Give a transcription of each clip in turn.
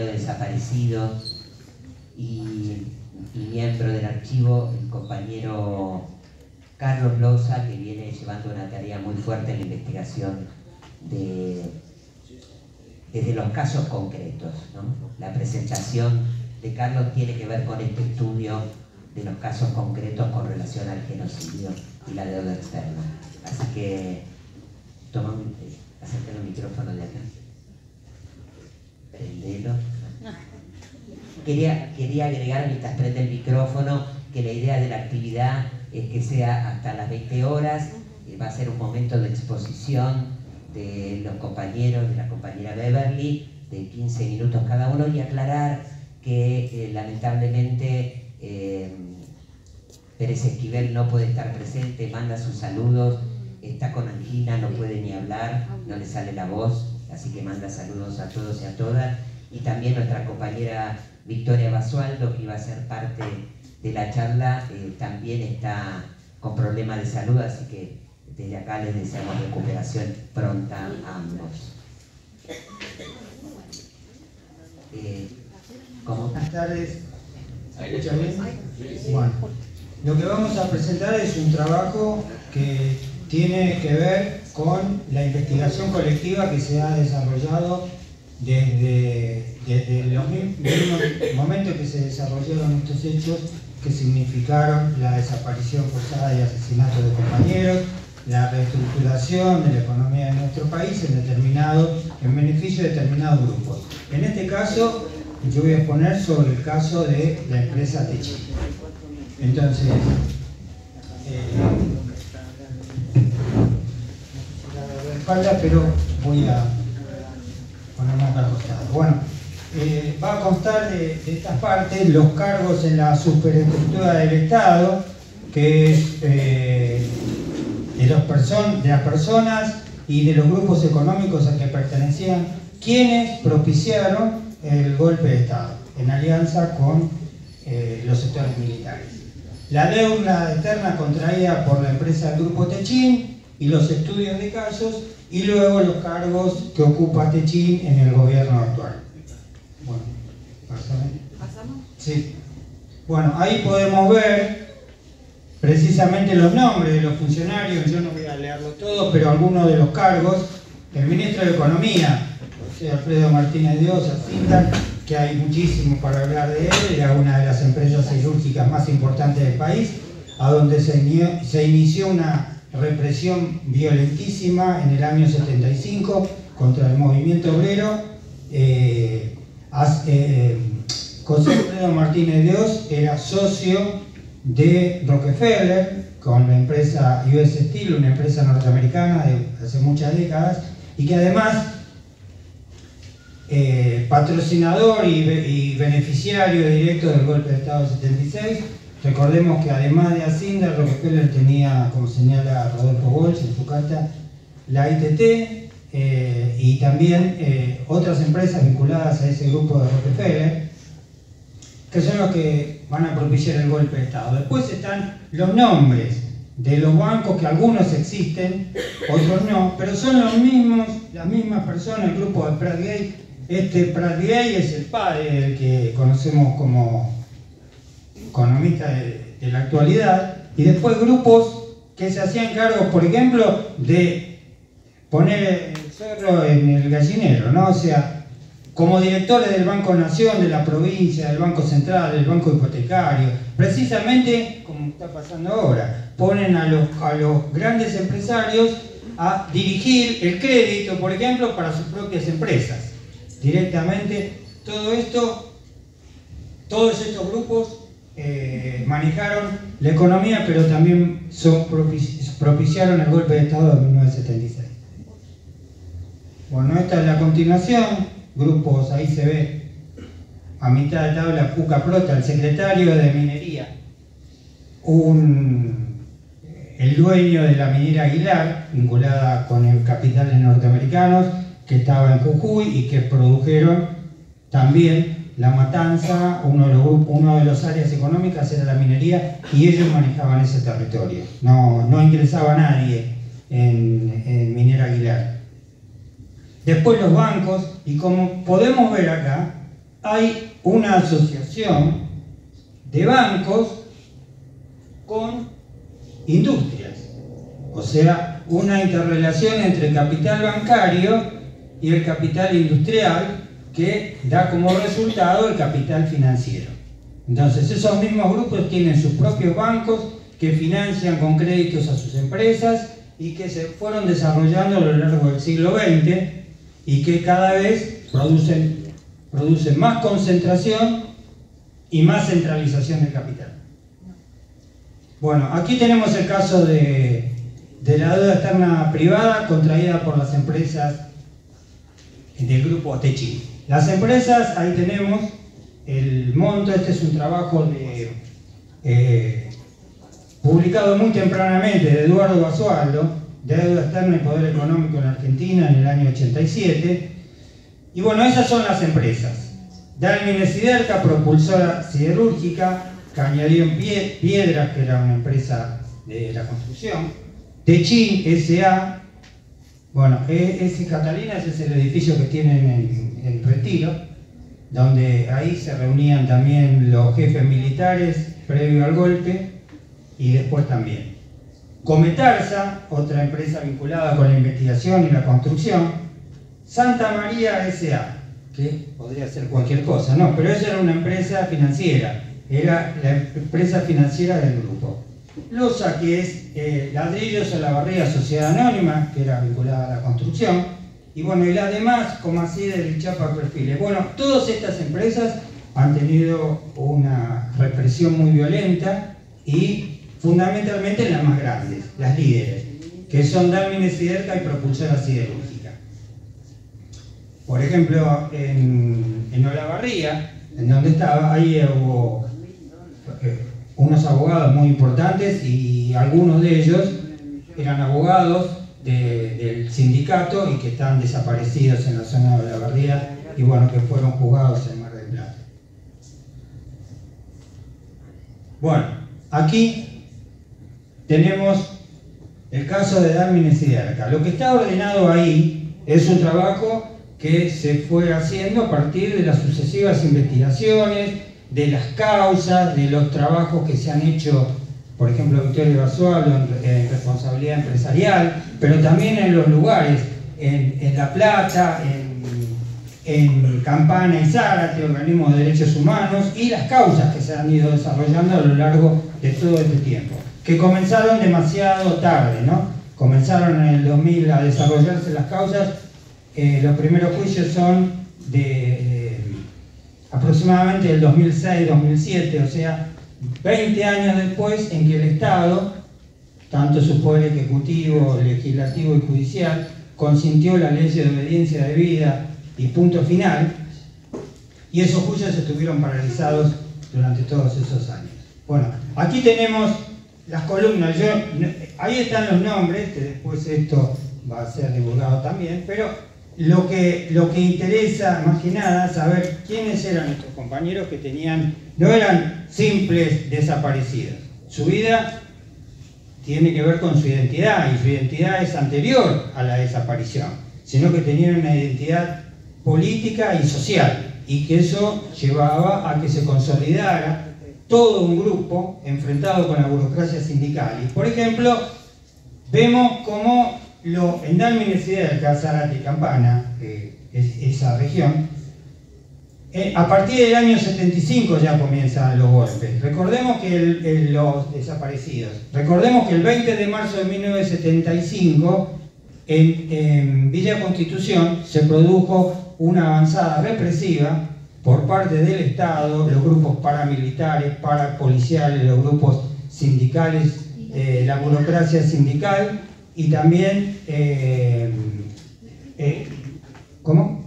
compañero desaparecido y miembro del archivo, el compañero Carlos Loza, que viene llevando una tarea muy fuerte en la investigación desde los casos concretos, ¿no? La presentación de Carlos tiene que ver con este estudio de los casos concretos con relación al genocidio y la deuda externa. Así que acércate el micrófono de acá. Prendelo. Quería agregar, mientras prende el micrófono, que la idea de la actividad es que sea hasta las 20 horas. Va a ser un momento de exposición de los compañeros, de la compañera Beverly, de 15 minutos cada uno, y aclarar que lamentablemente Pérez Esquivel no puede estar presente, manda sus saludos, está con angina, no puede ni hablar, no le sale la voz, así que manda saludos a todos y a todas. Y también nuestra compañera Victoria Basualdo, que iba a ser parte de la charla, también está con problemas de salud, así que desde acá les deseamos recuperación pronta a ambos. Buenas tardes. ¿Se escucha bien? Bueno, lo que vamos a presentar es un trabajo que tiene que ver con la investigación colectiva que se ha desarrollado desde los mismos momentos que se desarrollaron estos hechos que significaron la desaparición forzada y asesinato de compañeros, la reestructuración de la economía de nuestro país en beneficio de determinados grupos. En este caso, yo voy a exponer sobre el caso de la empresa Techin. Entonces, la espalda, pero voy a ponerme acá al costado. Bueno, va a constar de estas partes los cargos en la superestructura del Estado, que es de las personas y de los grupos económicos a que pertenecían, quienes propiciaron el golpe de Estado, en alianza con los sectores militares. La deuda externa contraída por la empresa del Grupo Techin y los estudios de casos, y luego los cargos que ocupa Techin en el gobierno actual. Bueno, ¿pasamos? Sí. Bueno, ahí podemos ver precisamente los nombres de los funcionarios. Yo no voy a leerlo todo, pero algunos de los cargos. El ministro de Economía, José Alfredo Martínez de Osa, Cintan, que hay muchísimo para hablar de él, era una de las empresas siderúrgicas más importantes del país, a donde se inició una represión violentísima en el año 75 contra el movimiento obrero. José Alfredo Martínez de Oz era socio de Rockefeller con la empresa US Steel, una empresa norteamericana de hace muchas décadas, y que además patrocinador y beneficiario directo del golpe de Estado del 76. Recordemos que además de Hacienda, Rockefeller tenía, como señala Rodolfo Walsh en su carta, la ITT y también otras empresas vinculadas a ese grupo de Rockefeller, que son los que van a propiciar el golpe de Estado. Después están los nombres de los bancos, que algunos existen, otros no, pero son los mismos, las mismas personas, el grupo de Pratt Gay. Pratt Gay es el padre del que conocemos como economista de la actualidad, y después grupos que se hacían cargo, por ejemplo, de poner el cerro en el gallinero, ¿no? O sea, como directores del Banco Nación, de la provincia, del Banco Central, del Banco Hipotecario, precisamente como está pasando ahora, ponen a los grandes empresarios a dirigir el crédito, por ejemplo, para sus propias empresas. Directamente, todo esto, todos estos grupos manejaron la economía, pero también propiciaron el golpe de Estado de 1976. Bueno, esta es la continuación. Grupos, ahí se ve a mitad de tabla Puca Prota, el secretario de Minería, el dueño de la minera Aguilar, vinculada con el capitales norteamericanos, que estaba en Jujuy y que produjeron también La Matanza. Uno de los áreas económicas era la minería, y ellos manejaban ese territorio. No ingresaba nadie en Minera Aguilar. Después los bancos, y como podemos ver acá, hay una asociación de bancos con industrias, o sea, una interrelación entre el capital bancario y el capital industrial que da como resultado el capital financiero. Entonces esos mismos grupos tienen sus propios bancos que financian con créditos a sus empresas y que se fueron desarrollando a lo largo del siglo XX y que cada vez producen más concentración y más centralización del capital. Bueno, aquí tenemos el caso de la deuda externa privada contraída por las empresas del grupo Techint. Las empresas, ahí tenemos el monto. Este es un trabajo publicado muy tempranamente de Eduardo Basualdo, de Deuda Externa y Poder Económico en Argentina, en el año 87. Y bueno, esas son las empresas. Dalmine Siderca, propulsora siderúrgica. Cañadío Piedras, que era una empresa de la construcción. Techint S.A. Bueno, ese Catalina, ese es el edificio que tienen en Retiro, donde ahí se reunían también los jefes militares previo al golpe y después también. Cometarsa, otra empresa vinculada con la investigación y la construcción. Santa María S.A., que podría ser cualquier cosa, no, pero esa era una empresa financiera, era la empresa financiera del grupo. Losa, que es Ladrillos Olavarría Sociedad Anónima, que era vinculada a la construcción, y bueno, y las demás, como así del Chapa Perfiles. Bueno, todas estas empresas han tenido una represión muy violenta y fundamentalmente las más grandes, las líderes, que son Dalmine Siderca y Propulsora Siderúrgica. Por ejemplo, en Olavarría, en donde estaba, ahí hubo unos abogados muy importantes y algunos de ellos eran abogados del sindicato y que están desaparecidos en la zona de Olavarría y bueno, que fueron juzgados en Mar del Plata. Bueno, aquí tenemos el caso de Dalmine Siderca. Lo que está ordenado ahí es un trabajo que se fue haciendo a partir de las sucesivas investigaciones, de las causas, de los trabajos que se han hecho, por ejemplo, Victorio Basualdo en responsabilidad empresarial, pero también en los lugares, en La Plata, en Campana y Zárate, organismos de derechos humanos, y las causas que se han ido desarrollando a lo largo de todo este tiempo, que comenzaron demasiado tarde, ¿no? Comenzaron en el 2000 a desarrollarse las causas. Los primeros juicios son de aproximadamente del 2006-2007, o sea, 20 años después en que el Estado, tanto su poder ejecutivo, legislativo y judicial, consintió la ley de obediencia debida y punto final, y esos juicios estuvieron paralizados durante todos esos años. Bueno, aquí tenemos las columnas, ahí están los nombres, que después esto va a ser divulgado también, pero lo que interesa más que nada saber quiénes eran estos compañeros que no eran simples desaparecidos. Su vida tiene que ver con su identidad, y su identidad es anterior a la desaparición, sino que tenían una identidad política y social, y que eso llevaba a que se consolidara todo un grupo enfrentado con la burocracia sindical. Y por ejemplo, vemos cómo en Dalmine Siderca, Zárate y Campana, esa región, a partir del año 75 ya comienzan los golpes. Recordemos que los desaparecidos. Recordemos que el 20 de marzo de 1975, en Villa Constitución, se produjo una avanzada represiva por parte del Estado, los grupos paramilitares, parapoliciales, los grupos sindicales, la burocracia sindical, y también, ¿cómo?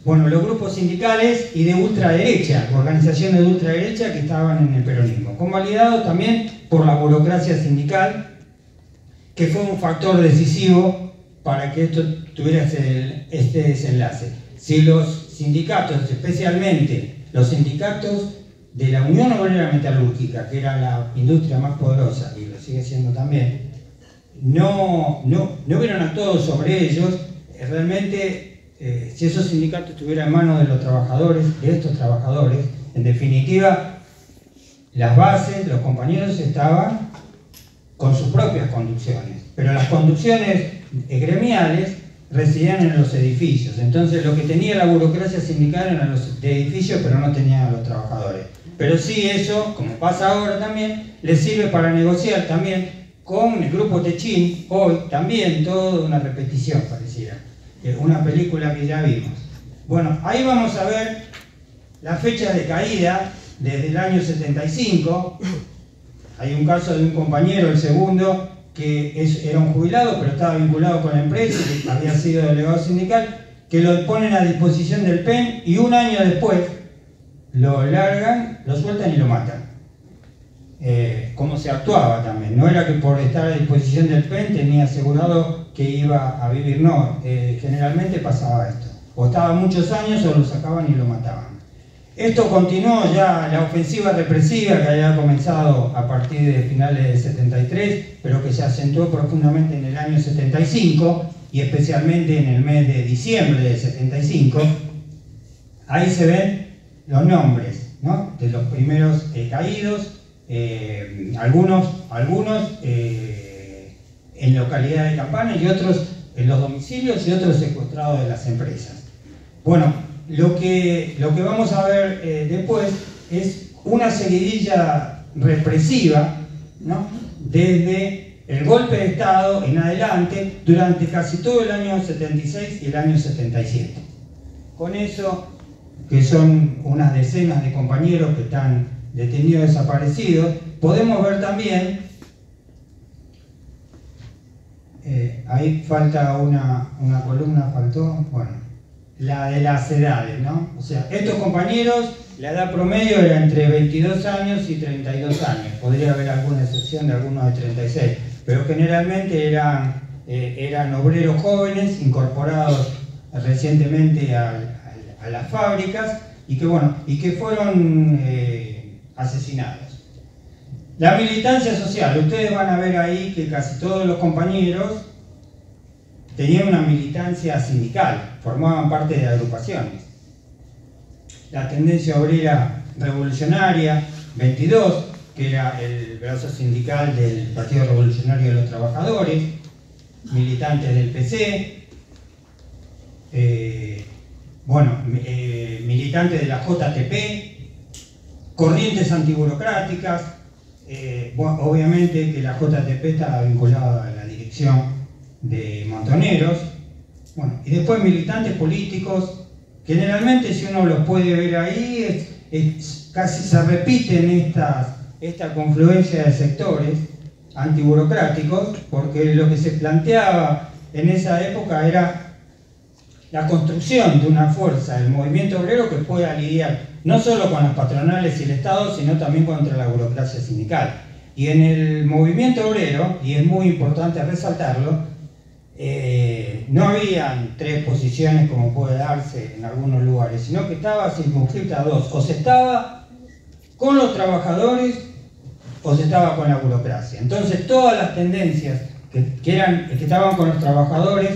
Bueno, los grupos sindicales y de ultraderecha, organizaciones de ultraderecha que estaban en el peronismo, convalidados también por la burocracia sindical, que fue un factor decisivo para que esto tuviera este desenlace. Si los sindicatos, especialmente los sindicatos de la Unión Obrera Metalúrgica, que era la industria más poderosa y lo sigue siendo también, no hubieran actuado sobre ellos, realmente si esos sindicatos estuvieran en manos de los trabajadores, de estos trabajadores, en definitiva, las bases, los compañeros estaban con sus propias conducciones, pero las conducciones gremiales residían en los edificios. Entonces lo que tenía la burocracia sindical eran los edificios, pero no tenían a los trabajadores. Pero sí, eso, como pasa ahora también, les sirve para negociar también con el grupo Techín. Hoy también todo una repetición pareciera, una película que ya vimos. Bueno, ahí vamos a ver las fechas de caída desde el año 75. Hay un caso de un compañero, el segundo, que era un jubilado, pero estaba vinculado con la empresa, que había sido delegado sindical, que lo ponen a disposición del PEN y un año después lo largan, lo sueltan y lo matan. Cómo se actuaba también. No era que por estar a disposición del PEN tenía asegurado que iba a vivir, no. Generalmente pasaba esto. O estaba muchos años o lo sacaban y lo mataban. Esto continuó ya, la ofensiva represiva que había comenzado a partir de finales del 73, pero que se acentuó profundamente en el año 75 y especialmente en el mes de diciembre del 75. Ahí se ven los nombres, ¿no?, de los primeros caídos, algunos en localidad de Campana y otros en los domicilios y otros secuestrados de las empresas. Bueno, lo que vamos a ver después es una seguidilla represiva, ¿no?, desde el golpe de Estado en adelante durante casi todo el año 76 y el año 77. Con eso, que son unas decenas de compañeros que están detenidos, desaparecidos, podemos ver también, ahí falta una columna, faltó, bueno, la de las edades, ¿no? O sea, estos compañeros, la edad promedio era entre 22 años y 32 años, podría haber alguna excepción de algunos de 36, pero generalmente eran obreros jóvenes incorporados recientemente a las fábricas y que fueron asesinados. La militancia social, ustedes van a ver ahí que casi todos los compañeros tenían una militancia sindical, formaban parte de agrupaciones. La tendencia obrera revolucionaria 22, que era el brazo sindical del Partido Revolucionario de los Trabajadores, militantes del PC, militantes de la JTP, corrientes antiburocráticas, obviamente que la JTP estaba vinculada a la dirección de Montoneros, y después militantes políticos, generalmente si uno los puede ver ahí, casi se repiten esta confluencia de sectores antiburocráticos, porque lo que se planteaba en esa época era la construcción de una fuerza del movimiento obrero que pueda lidiar no solo con las patronales y el Estado, sino también contra la burocracia sindical. Y en el movimiento obrero, y es muy importante resaltarlo, no habían tres posiciones como puede darse en algunos lugares, sino que estaba circunscrita a dos: o se estaba con los trabajadores o se estaba con la burocracia. Entonces todas las tendencias que estaban con los trabajadores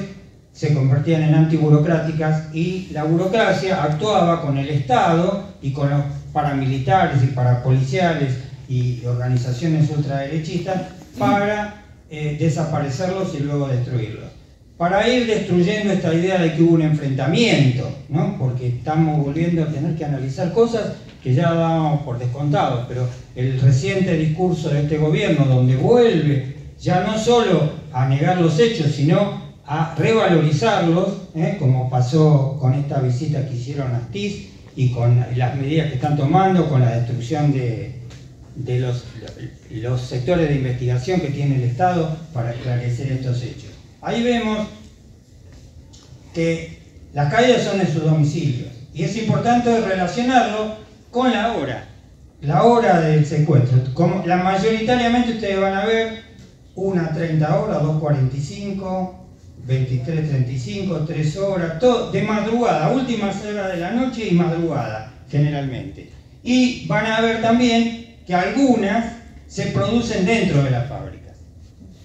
se convertían en antiburocráticas, y la burocracia actuaba con el Estado y con los paramilitares y parapoliciales y organizaciones ultraderechistas para desaparecerlos y luego destruirlos. Para ir destruyendo esta idea de que hubo un enfrentamiento, ¿no?, porque estamos volviendo a tener que analizar cosas que ya dábamos por descontados, pero el reciente discurso de este gobierno, donde vuelve ya no solo a negar los hechos, sino a revalorizarlos, como pasó con esta visita que hicieron a Astiz y con las medidas que están tomando, con la destrucción de los sectores de investigación que tiene el Estado para esclarecer estos hechos. Ahí vemos que las caídas son en sus domicilios, y es importante relacionarlo con la hora del secuestro. Como mayoritariamente ustedes van a ver, 1:30 horas, 2:45, 23:35, 3 horas, todo de madrugada, últimas horas de la noche y madrugada, generalmente. Y van a ver también que algunas se producen dentro de las fábricas.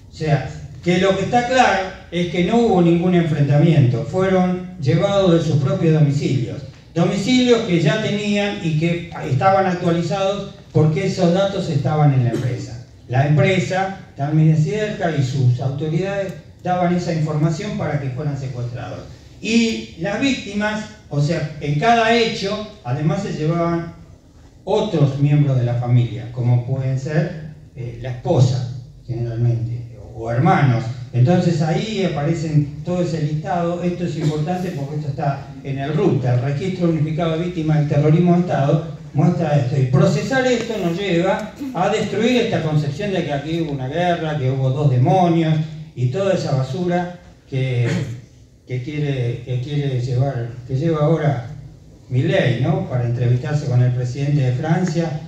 O sea, que lo que está claro es que no hubo ningún enfrentamiento, fueron llevados de sus propios domicilios. Domicilios que ya tenían y que estaban actualizados porque esos datos estaban en la empresa. La empresa, también cerca, y sus autoridades daban esa información para que fueran secuestrados. Y las víctimas, o sea, en cada hecho, además se llevaban otros miembros de la familia, como pueden ser la esposa, generalmente, o hermanos. Entonces ahí aparecen todo ese listado. Esto es importante porque esto está en el RUT, el Registro Unificado de Víctimas del Terrorismo de Estado, muestra esto. Y procesar esto nos lleva a destruir esta concepción de que aquí hubo una guerra, que hubo dos demonios y toda esa basura que lleva ahora Milei, ¿no? Para entrevistarse con el presidente de Francia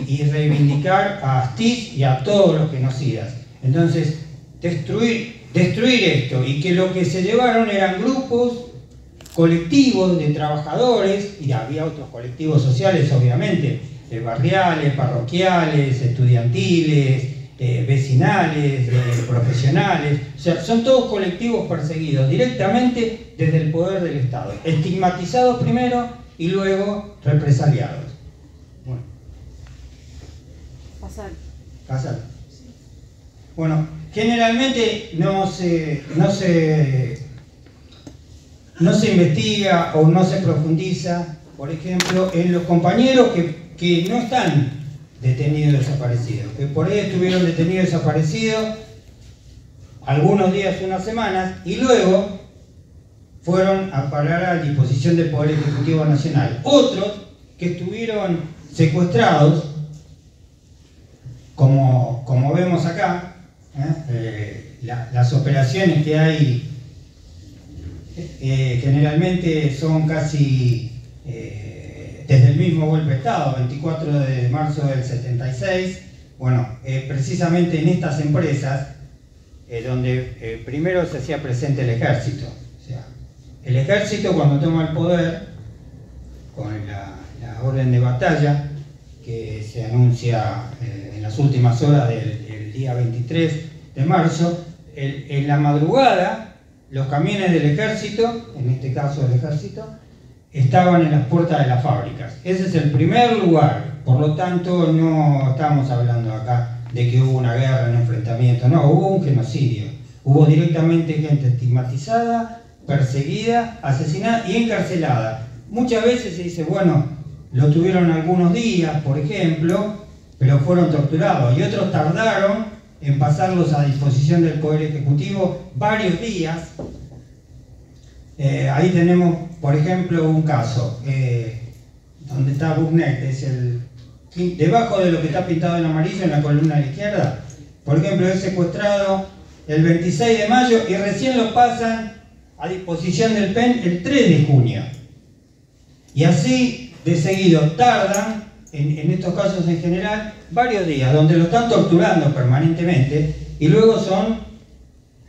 y reivindicar a Astiz y a todos los genocidas. Entonces, destruir esto, y que lo que se llevaron eran grupos, colectivos de trabajadores, y había otros colectivos sociales, obviamente, barriales, parroquiales, estudiantiles, vecinales, profesionales. O sea, son todos colectivos perseguidos directamente desde el poder del Estado, estigmatizados primero y luego represaliados. Bueno. Pasar. Bueno, generalmente no se investiga o no se profundiza, por ejemplo, en los compañeros que no están detenidos desaparecidos, que por ahí estuvieron detenidos desaparecidos algunos días, unas semanas, y luego fueron a parar a disposición del Poder Ejecutivo Nacional. Otros que estuvieron secuestrados, como vemos acá, las operaciones que hay generalmente son casi desde el mismo golpe de Estado, 24 de marzo del 76, bueno, precisamente en estas empresas donde primero se hacía presente el ejército. O sea, el ejército, cuando toma el poder, con la orden de batalla que se anuncia en las últimas horas del día 23 de marzo, en la madrugada los camiones del ejército, en este caso el ejército, estaban en las puertas de las fábricas. Ese es el primer lugar. Por lo tanto, no estamos hablando acá de que hubo una guerra, un enfrentamiento. No, hubo un genocidio. Hubo directamente gente estigmatizada, perseguida, asesinada y encarcelada. Muchas veces se dice, bueno, lo tuvieron algunos días, por ejemplo, pero fueron torturados. Y otros tardaron en pasarlos a disposición del Poder Ejecutivo varios días. Ahí tenemos, por ejemplo, un caso donde está Bugnet, es debajo de lo que está pintado en amarillo en la columna a la izquierda. Por ejemplo, es secuestrado el 26 de mayo y recién lo pasan a disposición del PEN el 3 de junio. Y así, de seguido, tardan, en estos casos en general, varios días, donde lo están torturando permanentemente y luego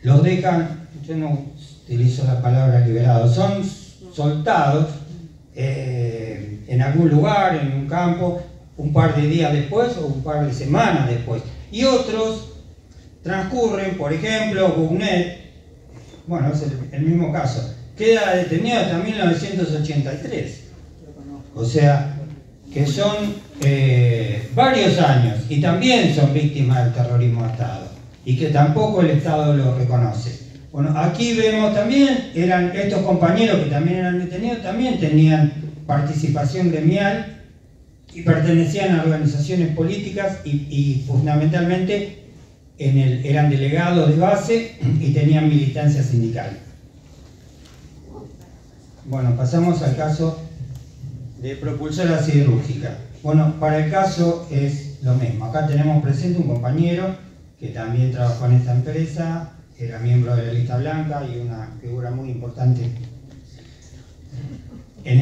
los dejan, yo no utilizo la palabra liberados, son soltados en algún lugar, en un campo, un par de días después o un par de semanas después. Y otros transcurren, por ejemplo, Bugnet, bueno, es el mismo caso, queda detenido hasta 1983. O sea, que son varios años y también son víctimas del terrorismo de Estado y que tampoco el Estado lo reconoce. Bueno, aquí vemos también, eran estos compañeros que también eran detenidos, también tenían participación gremial y pertenecían a organizaciones políticas y fundamentalmente eran delegados de base y tenían militancia sindical. Bueno, pasamos al caso de propulsora siderúrgica. Bueno, para el caso es lo mismo. Acá tenemos presente un compañero que también trabajó en esta empresa, era miembro de la lista blanca y una figura muy importante en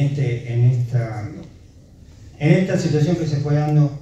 esta situación que se fue dando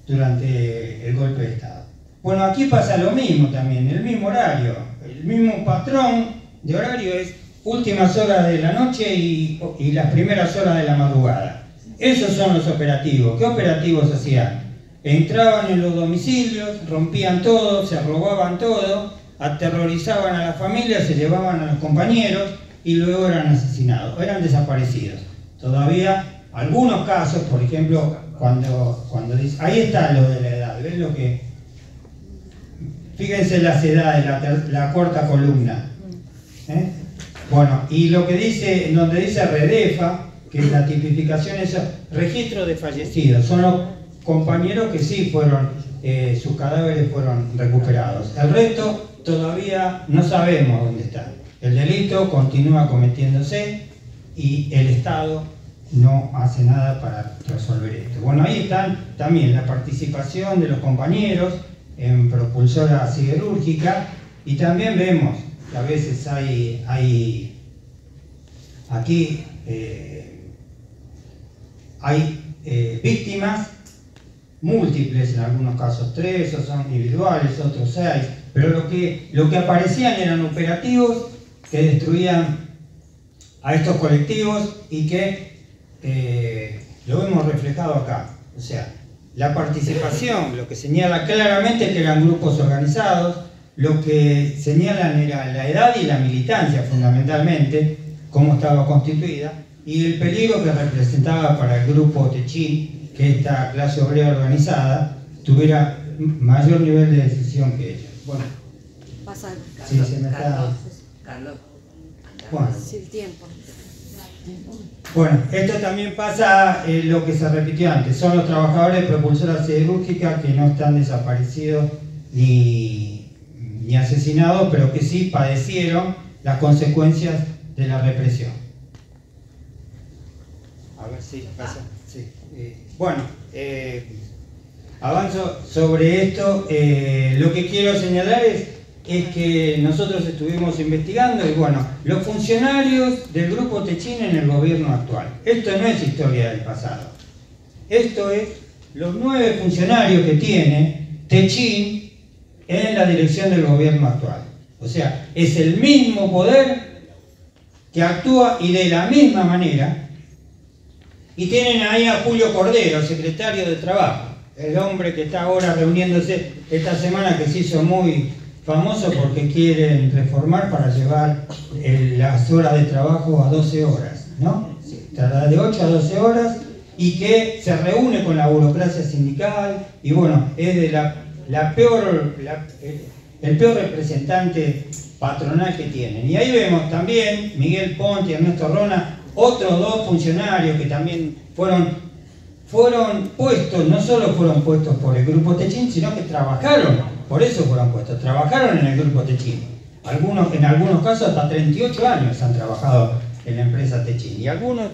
durante el golpe de Estado. Bueno, aquí pasa lo mismo también, el mismo horario, el mismo patrón de horario es últimas horas de la noche y las primeras horas de la madrugada. Esos son los operativos. ¿Qué operativos hacían? Entraban en los domicilios, rompían todo, se robaban todo, aterrorizaban a la familia, se llevaban a los compañeros y luego eran asesinados, eran desaparecidos. Todavía algunos casos, por ejemplo, cuando dice, ahí está lo de la edad, ¿ven lo que? Fíjense las edades, la cuarta columna. Bueno, y lo que dice, donde dice Redefa, que es la tipificación, es registro de fallecidos, son los compañeros que sí fueron, sus cadáveres fueron recuperados. El resto todavía no sabemos dónde está. El delito continúa cometiéndose y el Estado no hace nada para resolver esto. Bueno, ahí están también la participación de los compañeros en propulsora siderúrgica, y también vemos que a veces hay aquí víctimas múltiples, en algunos casos 3, o son individuales, otros 6, pero lo que aparecían eran operativos que destruían a estos colectivos y que lo hemos reflejado acá. O sea, la participación, lo que señala claramente que eran grupos organizados, lo que señalan era la edad y la militancia fundamentalmente, cómo estaba constituida, y el peligro que representaba para el grupo Techín que esta clase obrera organizada tuviera mayor nivel de decisión que ellos. Bueno, pasa. Sí, se me está... Carlos. Bueno. Sí, el tiempo. Bueno, esto también pasa lo que se repitió antes, son los trabajadores de propulsora siderúrgica que no están desaparecidos ni asesinados, pero que sí padecieron las consecuencias de la represión. A ver si pasa. Sí. Bueno, avanzo sobre esto. Lo que quiero señalar es que nosotros estuvimos investigando y bueno, los funcionarios del grupo Techín en el gobierno actual. Esto no es historia del pasado. Esto es los 9 funcionarios que tiene Techín en la dirección del gobierno actual. O sea, es el mismo poder que actúa y de la misma manera. Y tienen ahí a Julio Cordero, secretario de Trabajo, el hombre que está ahora reuniéndose esta semana, que se hizo muy famoso porque quieren reformar para llevar las horas de trabajo a 12 horas, ¿no? De 8 a 12 horas, y que se reúne con la burocracia sindical, y bueno, es de el peor representante patronal que tienen. Y ahí vemos también Miguel Ponte y Ernesto Rona, otros 2 funcionarios que también fueron puestos, no solo fueron puestos por el grupo Techín, sino que trabajaron, por eso fueron puestos, trabajaron en el grupo Techín. En algunos casos hasta 38 años han trabajado en la empresa Techín, y algunos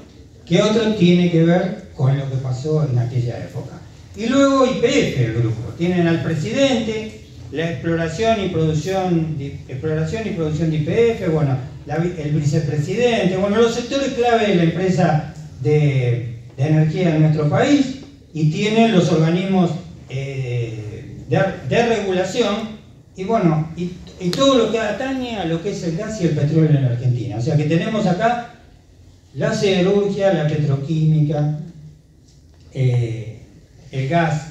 que otros tienen que ver con lo que pasó en aquella época. Y luego YPF, el grupo, tienen al presidente, la exploración y producción de YPF, bueno, el vicepresidente, bueno, los sectores clave de la empresa de energía de nuestro país, y tienen los organismos de regulación, y bueno, y todo lo que atañe a lo que es el gas y el petróleo en la Argentina. O sea que tenemos acá la siderurgia, la petroquímica, el gas,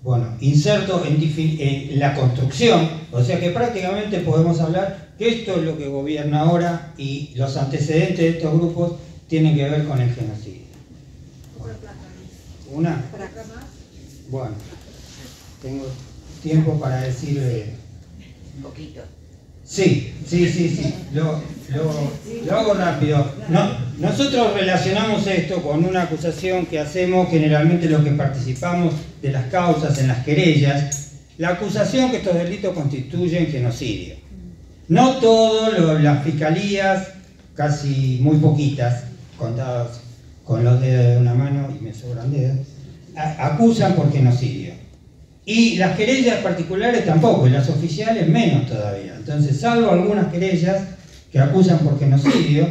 bueno, inserto en la construcción, o sea que prácticamente podemos hablar que esto es lo que gobierna ahora, y los antecedentes de estos grupos tienen que ver con el genocidio. ¿Una? Bueno, tengo tiempo para decir... Un poquito. Sí. Lo hago rápido. Nosotros relacionamos esto con una acusación que hacemos generalmente los que participamos de las causas en las querellas, la acusación que estos delitos constituyen genocidio. No todas las fiscalías, casi muy poquitas, contadas con los dedos de una mano, y me sobran dedos, acusan por genocidio. Y las querellas particulares tampoco, y las oficiales menos todavía. Entonces, salvo algunas querellas que acusan por genocidio,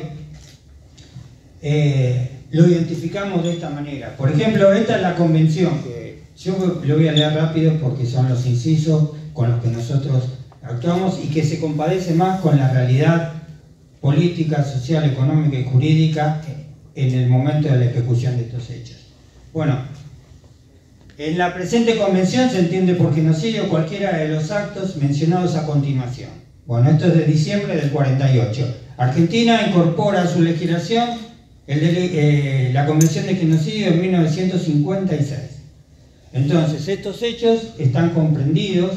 lo identificamos de esta manera. Por ejemplo, esta es la convención, que yo lo voy a leer rápido porque son los incisos con los que nosotros actuamos y que se compadece más con la realidad política, social, económica y jurídica en el momento de la ejecución de estos hechos. Bueno, en la presente convención se entiende por genocidio cualquiera de los actos mencionados a continuación. Bueno, esto es de diciembre del 48. Argentina incorpora a su legislación la Convención de Genocidio en 1956. Entonces, estos hechos están comprendidos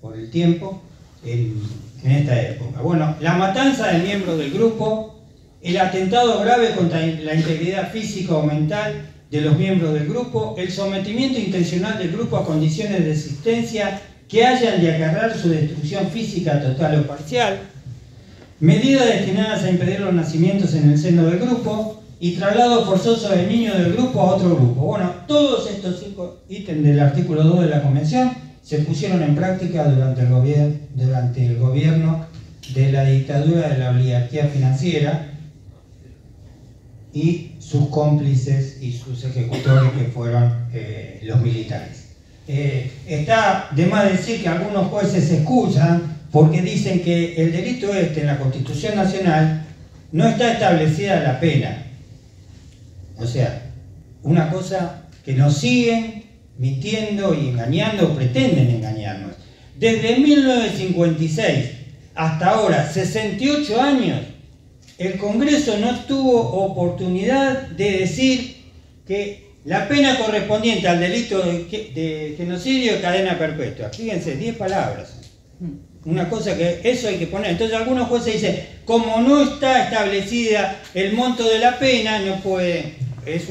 por el tiempo en esta época. Bueno, la matanza de miembros del grupo, el atentado grave contra la integridad física o mental de los miembros del grupo, el sometimiento intencional del grupo a condiciones de existencia que hayan de acarrear su destrucción física total o parcial, medidas destinadas a impedir los nacimientos en el seno del grupo y traslado forzoso de niños del grupo a otro grupo. Bueno, todos estos 5 ítems del artículo 2 de la Convención se pusieron en práctica durante el gobierno de la dictadura de la oligarquía financiera y sus cómplices y sus ejecutores, que fueron los militares. Está de más decir que algunos jueces se excusan porque dicen que el delito en la Constitución Nacional no está establecida la pena. O sea, una cosa que nos siguen mintiendo y engañando, pretenden engañarnos. Desde 1956 hasta ahora, 68 años, el Congreso no tuvo oportunidad de decir que la pena correspondiente al delito de genocidio es cadena perpetua. Fíjense, 10 palabras. Una cosa que eso hay que poner. Entonces algunos jueces dicen, como no está establecida el monto de la pena, no puede. Es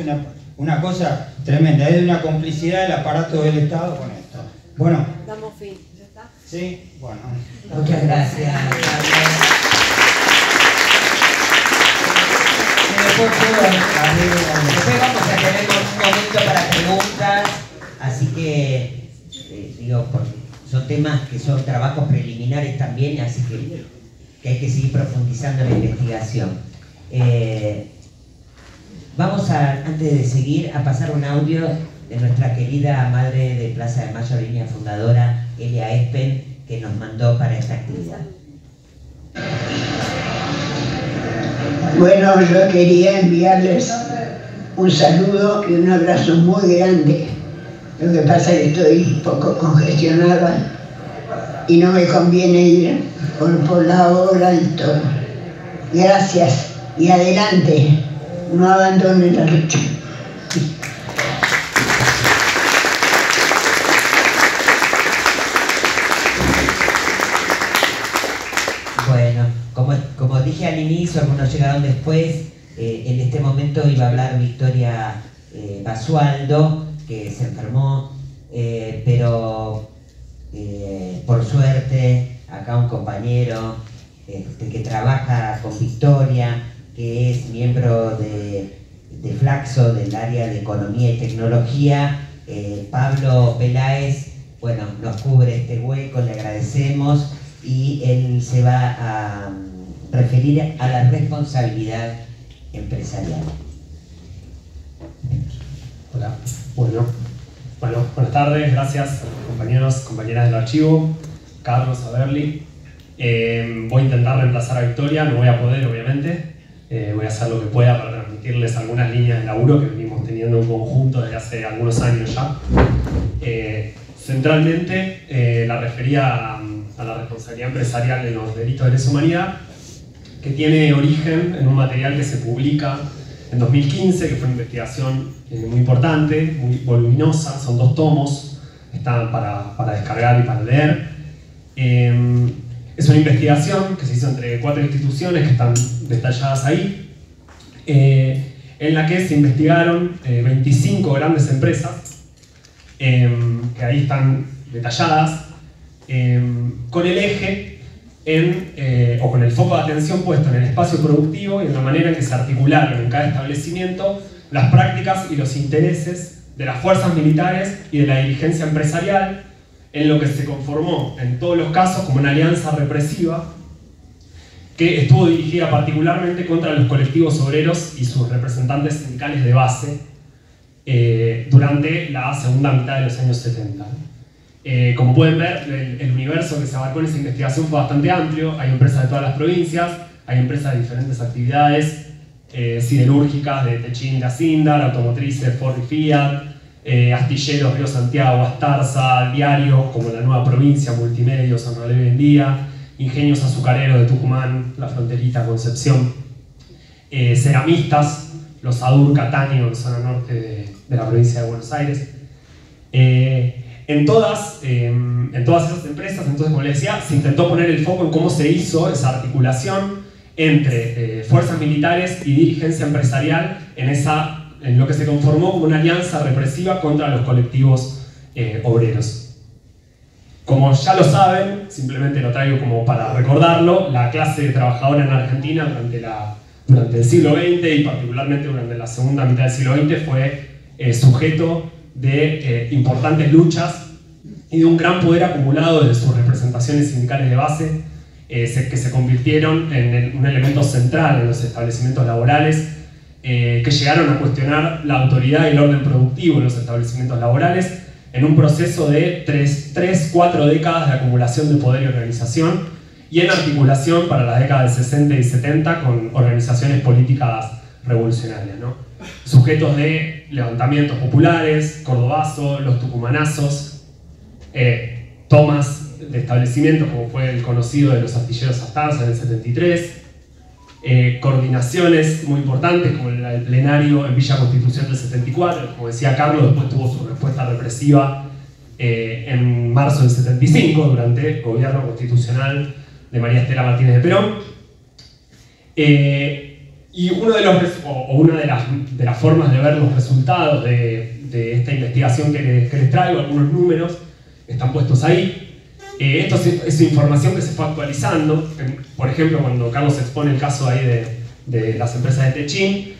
una cosa tremenda, es una complicidad del aparato del Estado con esto. Bueno. Damos fin, ¿ya está? Sí, bueno. Muchas gracias. Después vamos a tener un momento para preguntas, así que digo, porque son temas que son trabajos preliminares también, así que hay que seguir profundizando en la investigación. Vamos a, antes de seguir, a pasar un audio de nuestra querida madre de Plaza de Mayo, línea fundadora, Elia Espen, que nos mandó para esta actividad. Bueno, yo quería enviarles un saludo y un abrazo muy grande. Lo que pasa es que estoy un poco congestionada y no me conviene ir por la hora y todo. Gracias y adelante, no abandonen la lucha. Bueno, como dije al inicio, algunos llegaron después, en este momento iba a hablar Victoria Basualdo, que se enfermó, pero por suerte acá un compañero que trabaja con Victoria, que es miembro de Flaxo, del área de Economía y Tecnología, Pablo Peláez, bueno, nos cubre este hueco, le agradecemos, y él se va a referir a la responsabilidad empresarial. Hola, bueno, buenas tardes, gracias compañeros, compañeras del archivo, Carlos, Aberli. Voy a intentar reemplazar a Victoria, no voy a poder obviamente, voy a hacer lo que pueda para transmitirles algunas líneas de laburo que venimos teniendo en conjunto desde hace algunos años ya. Centralmente la refería a la responsabilidad empresarial de los delitos de lesa humanidad, que tiene origen en un material que se publica en 2015, que fue una investigación muy importante, muy voluminosa, son 2 tomos, están para descargar y para leer. Es una investigación que se hizo entre 4 instituciones que están detalladas ahí, en la que se investigaron 25 grandes empresas, que ahí están detalladas, con el eje o con el foco de atención puesto en el espacio productivo y en la manera en que se articularon en cada establecimiento las prácticas y los intereses de las fuerzas militares y de la dirigencia empresarial, en lo que se conformó en todos los casos como una alianza represiva que estuvo dirigida particularmente contra los colectivos obreros y sus representantes sindicales de base durante la segunda mitad de los años 70. Como pueden ver, el universo que se abarcó en esta investigación fue bastante amplio. Hay empresas de todas las provincias, hay empresas de diferentes actividades, siderúrgicas de Techín de Asindar, automotrices Ford y Fiat, astilleros Río Santiago, Astarza, diarios como La Nueva Provincia, Multimedios, San Rolé hoy en día, ingenios azucareros de Tucumán, La Fronterita, Concepción, ceramistas, los Adur Catania, en zona norte de la provincia de Buenos Aires. En todas esas empresas, entonces, como les decía, se intentó poner el foco en cómo se hizo esa articulación entre fuerzas militares y dirigencia empresarial en lo que se conformó como una alianza represiva contra los colectivos obreros. Como ya lo saben, simplemente lo traigo como para recordarlo, la clase trabajadora en Argentina durante el siglo XX y particularmente durante la segunda mitad del siglo XX fue sujeto de importantes luchas y de un gran poder acumulado de sus representaciones sindicales de base que se convirtieron en un elemento central en los establecimientos laborales, que llegaron a cuestionar la autoridad y el orden productivo en los establecimientos laborales en un proceso de 4 décadas de acumulación de poder y organización y en articulación para las décadas del 60 y 70 con organizaciones políticas revolucionarias, ¿no? Sujetos de levantamientos populares, Cordobazo, los tucumanazos, tomas de establecimientos como fue el conocido de los astilleros Astarza en el 73, coordinaciones muy importantes como el plenario en Villa Constitución del 74, como decía Carlos, después tuvo su respuesta represiva en marzo del 75 durante el gobierno constitucional de María Estela Martínez de Perón. Y una de las formas de ver los resultados de esta investigación que les traigo, algunos números están puestos ahí. Esto es información que se fue actualizando. Por ejemplo, cuando Carlos expone el caso ahí de las empresas de Techín,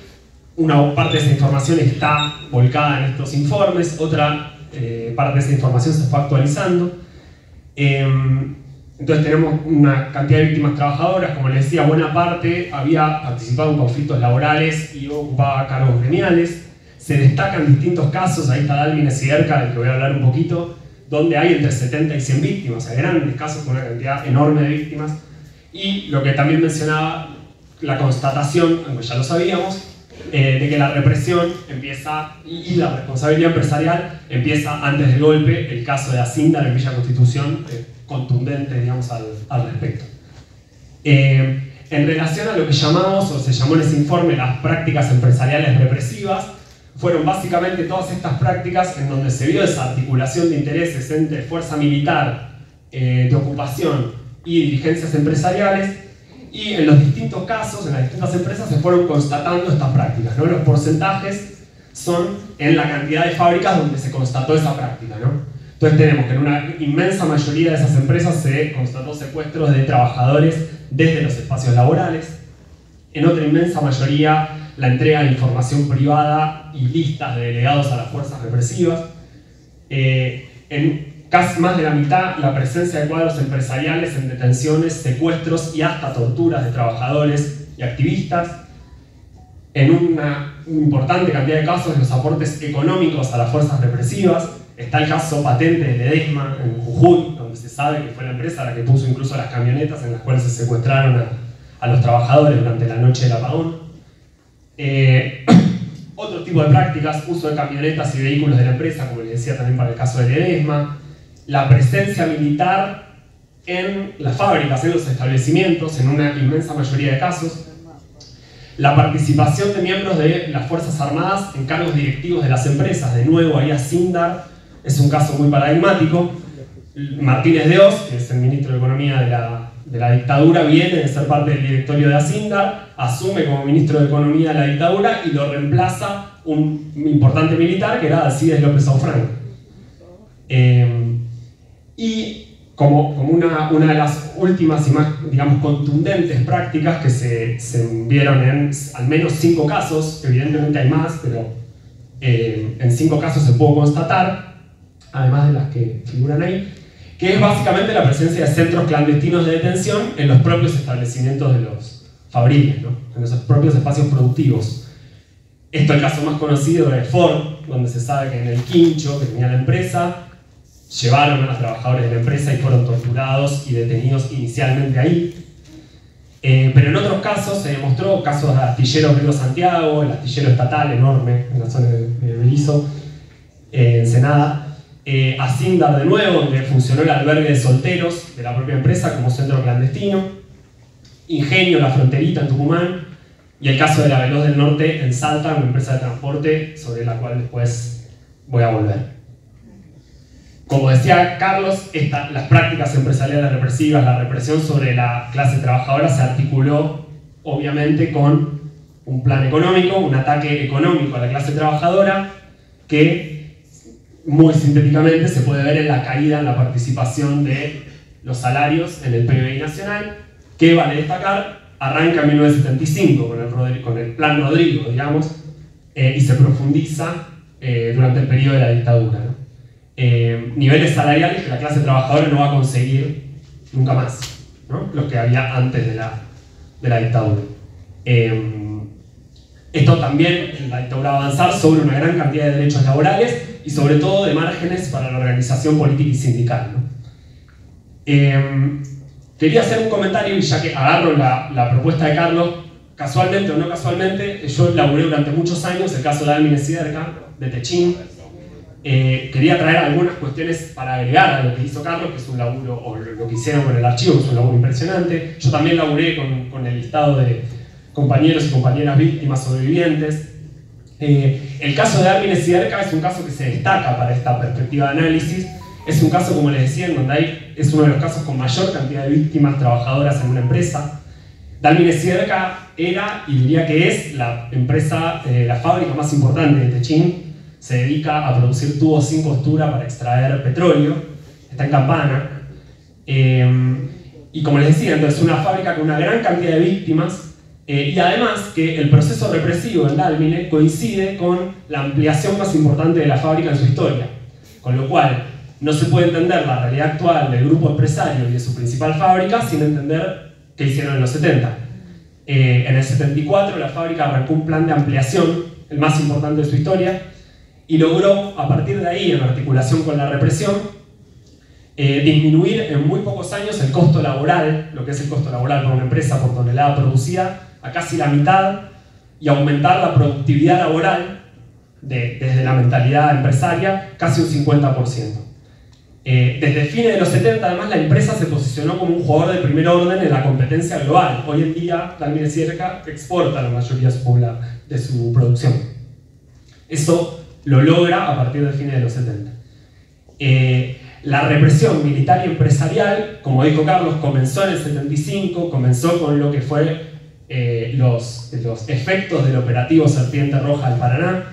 una parte de esa información está volcada en estos informes, otra parte de esa información se fue actualizando. Entonces tenemos una cantidad de víctimas trabajadoras, como les decía, buena parte había participado en conflictos laborales y ocupaba cargos gremiales. Se destacan distintos casos, ahí está Dálmines y Erca, del que voy a hablar un poquito, donde hay entre 70 y 100 víctimas, o sea, grandes casos con una cantidad enorme de víctimas. Y lo que también mencionaba, la constatación, aunque ya lo sabíamos, de que la represión empieza y la responsabilidad empresarial empieza antes del golpe, el caso de Asíndar en Villa Constitución, contundente, digamos, al respecto. En relación a lo que llamamos, o se llamó en ese informe, las prácticas empresariales represivas, fueron básicamente todas estas prácticas en donde se vio esa articulación de intereses entre fuerza militar, de ocupación y dirigencias empresariales, y en los distintos casos, en las distintas empresas, se fueron constatando estas prácticas, ¿no? Los porcentajes son en la cantidad de fábricas donde se constató esa práctica, ¿no? Entonces tenemos que en una inmensa mayoría de esas empresas se constató secuestros de trabajadores desde los espacios laborales, en otra inmensa mayoría la entrega de información privada y listas de delegados a las fuerzas represivas. En casi más de la mitad, la presencia de cuadros empresariales en detenciones, secuestros y hasta torturas de trabajadores y activistas. En una importante cantidad de casos, los aportes económicos a las fuerzas represivas. Está el caso patente de Ledesma en Jujuy, donde se sabe que fue la empresa la que puso incluso las camionetas en las cuales se secuestraron a los trabajadores durante la noche del apagón. Otro tipo de prácticas, uso de camionetas y vehículos de la empresa, como les decía también para el caso de Ledesma. La presencia militar en las fábricas, en los establecimientos, en una inmensa mayoría de casos. La participación de miembros de las Fuerzas Armadas en cargos directivos de las empresas. De nuevo, ahí Asíndar es un caso muy paradigmático. Martínez de Oz, que es el ministro de Economía de la dictadura, viene de ser parte del directorio de Asíndar, asume como ministro de Economía de la dictadura y lo reemplaza un importante militar que era Alcides López Aufranc. Y como una de las últimas y más, digamos, contundentes prácticas que se vieron en al menos 5 casos, evidentemente hay más, pero en 5 casos se pudo constatar, además de las que figuran ahí, que es básicamente la presencia de centros clandestinos de detención en los propios establecimientos de los fabriles, ¿no? En esos propios espacios productivos. Esto es el caso más conocido de Ford, donde se sabe que en el quincho que tenía la empresa, llevaron a los trabajadores de la empresa y fueron torturados y detenidos inicialmente ahí. Pero en otros casos se demostró, casos de astilleros Río Santiago, el astillero estatal enorme en la zona de Berizo, Ensenada, Asindar de nuevo, donde funcionó el albergue de solteros de la propia empresa como centro clandestino, Ingenio, La Fronterita en Tucumán, y el caso de la Veloz del Norte en Salta, una empresa de transporte sobre la cual después voy a volver. Como decía Carlos, las prácticas empresariales represivas, la represión sobre la clase trabajadora se articuló obviamente con un plan económico, un ataque económico a la clase trabajadora que muy sintéticamente se puede ver en la caída en la participación de los salarios en el PBI nacional, que vale destacar, arranca en 1975 con el Plan Rodrigo, digamos, y se profundiza durante el periodo de la dictadura, ¿no? Niveles salariales que la clase trabajadora no va a conseguir nunca más, ¿no? Los que había antes de la dictadura. Esto también, la dictadura va a avanzar sobre una gran cantidad de derechos laborales y sobre todo de márgenes para la organización política y sindical, ¿no? Quería hacer un comentario, y ya que agarro la propuesta de Carlos, casualmente o no casualmente, yo laburé durante muchos años el caso de Dálmine Siderca, de Techín. Quería traer algunas cuestiones para agregar a lo que hizo Carlos, que es un laburo, o lo que hicieron con el archivo, que es un laburo impresionante. Yo también laburé con el listado de compañeros y compañeras víctimas sobrevivientes. El caso de Dálmine Siderca es un caso que se destaca para esta perspectiva de análisis. Es un caso, como les decía, en donde es uno de los casos con mayor cantidad de víctimas trabajadoras en una empresa. Dálmine Siderca era, y diría que es, la empresa, la fábrica más importante de Techín. Se dedica a producir tubos sin costura para extraer petróleo. Está en Campana. Y como les decía, entonces una fábrica con una gran cantidad de víctimas. Y además que el proceso represivo en Dálmine coincide con la ampliación más importante de la fábrica en su historia. Con lo cual, no se puede entender la realidad actual del grupo empresario y de su principal fábrica sin entender qué hicieron en los 70. En el 74 la fábrica arrancó un plan de ampliación, el más importante de su historia, y logró, a partir de ahí, en articulación con la represión, disminuir en muy pocos años el costo laboral, lo que es el costo laboral para una empresa por tonelada producida, a casi la mitad, y aumentar la productividad laboral desde la mentalidad empresaria casi un 50%. Desde fines de los 70, además, la empresa se posicionó como un jugador de primer orden en la competencia global. Hoy en día, Dálmine Siderca exporta la mayoría de su producción. Eso lo logra a partir de fines de los 70. La represión militar y empresarial, como dijo Carlos, comenzó en el 75, comenzó con lo que fue los efectos del operativo Serpiente Roja del Paraná,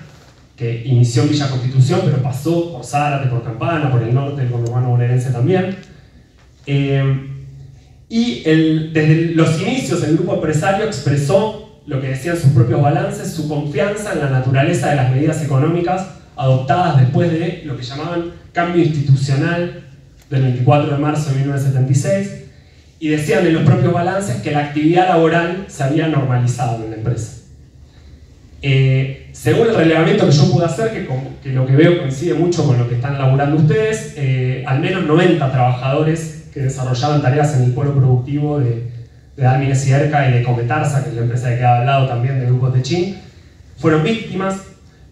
que inició en Villa Constitución, pero pasó por Zárate, por Campana, por el norte del conurbano bonaerense también. Desde los inicios el grupo empresario expresó lo que decían sus propios balances, su confianza en la naturaleza de las medidas económicas adoptadas después de lo que llamaban cambio institucional del 24 de marzo de 1976, y decían en los propios balances que la actividad laboral se había normalizado en la empresa. Según el relevamiento que yo pude hacer, que lo que veo coincide mucho con lo que están laburando ustedes, al menos 90 trabajadores que desarrollaban tareas en el polo productivo de Dálmine Siderca y de Cometarsa, que es la empresa que queda al lado también del grupo Techín, fueron víctimas,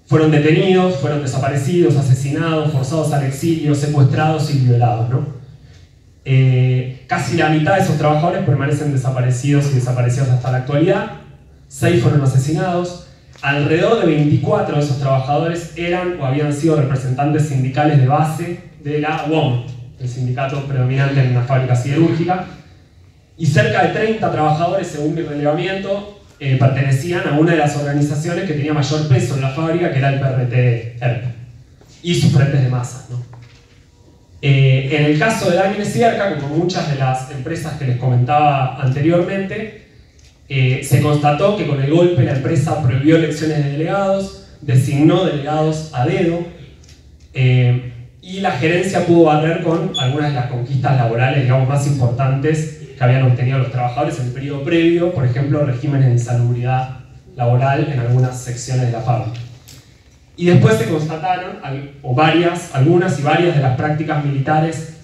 fueron detenidos, fueron desaparecidos, asesinados, forzados al exilio, secuestrados y violados, ¿no? Casi la mitad de esos trabajadores permanecen desaparecidos y desaparecidos hasta la actualidad. 6 fueron asesinados. Alrededor de 24 de esos trabajadores eran o habían sido representantes sindicales de base de la UOM, el sindicato predominante en una fábrica siderúrgica, y cerca de 30 trabajadores, según mi relevamiento, pertenecían a una de las organizaciones que tenía mayor peso en la fábrica, que era el PRT-ERP, y sus frentes de masa, ¿no? En el caso de Dálmine Siderca, como muchas de las empresas que les comentaba anteriormente, se constató que con el golpe la empresa prohibió elecciones de delegados, designó delegados a dedo, y la gerencia pudo barrer con algunas de las conquistas laborales, digamos, más importantes que habían obtenido los trabajadores en el periodo previo, por ejemplo, regímenes de insalubridad laboral en algunas secciones de la fábrica. Y después se constataron algunas y varias de las prácticas militares,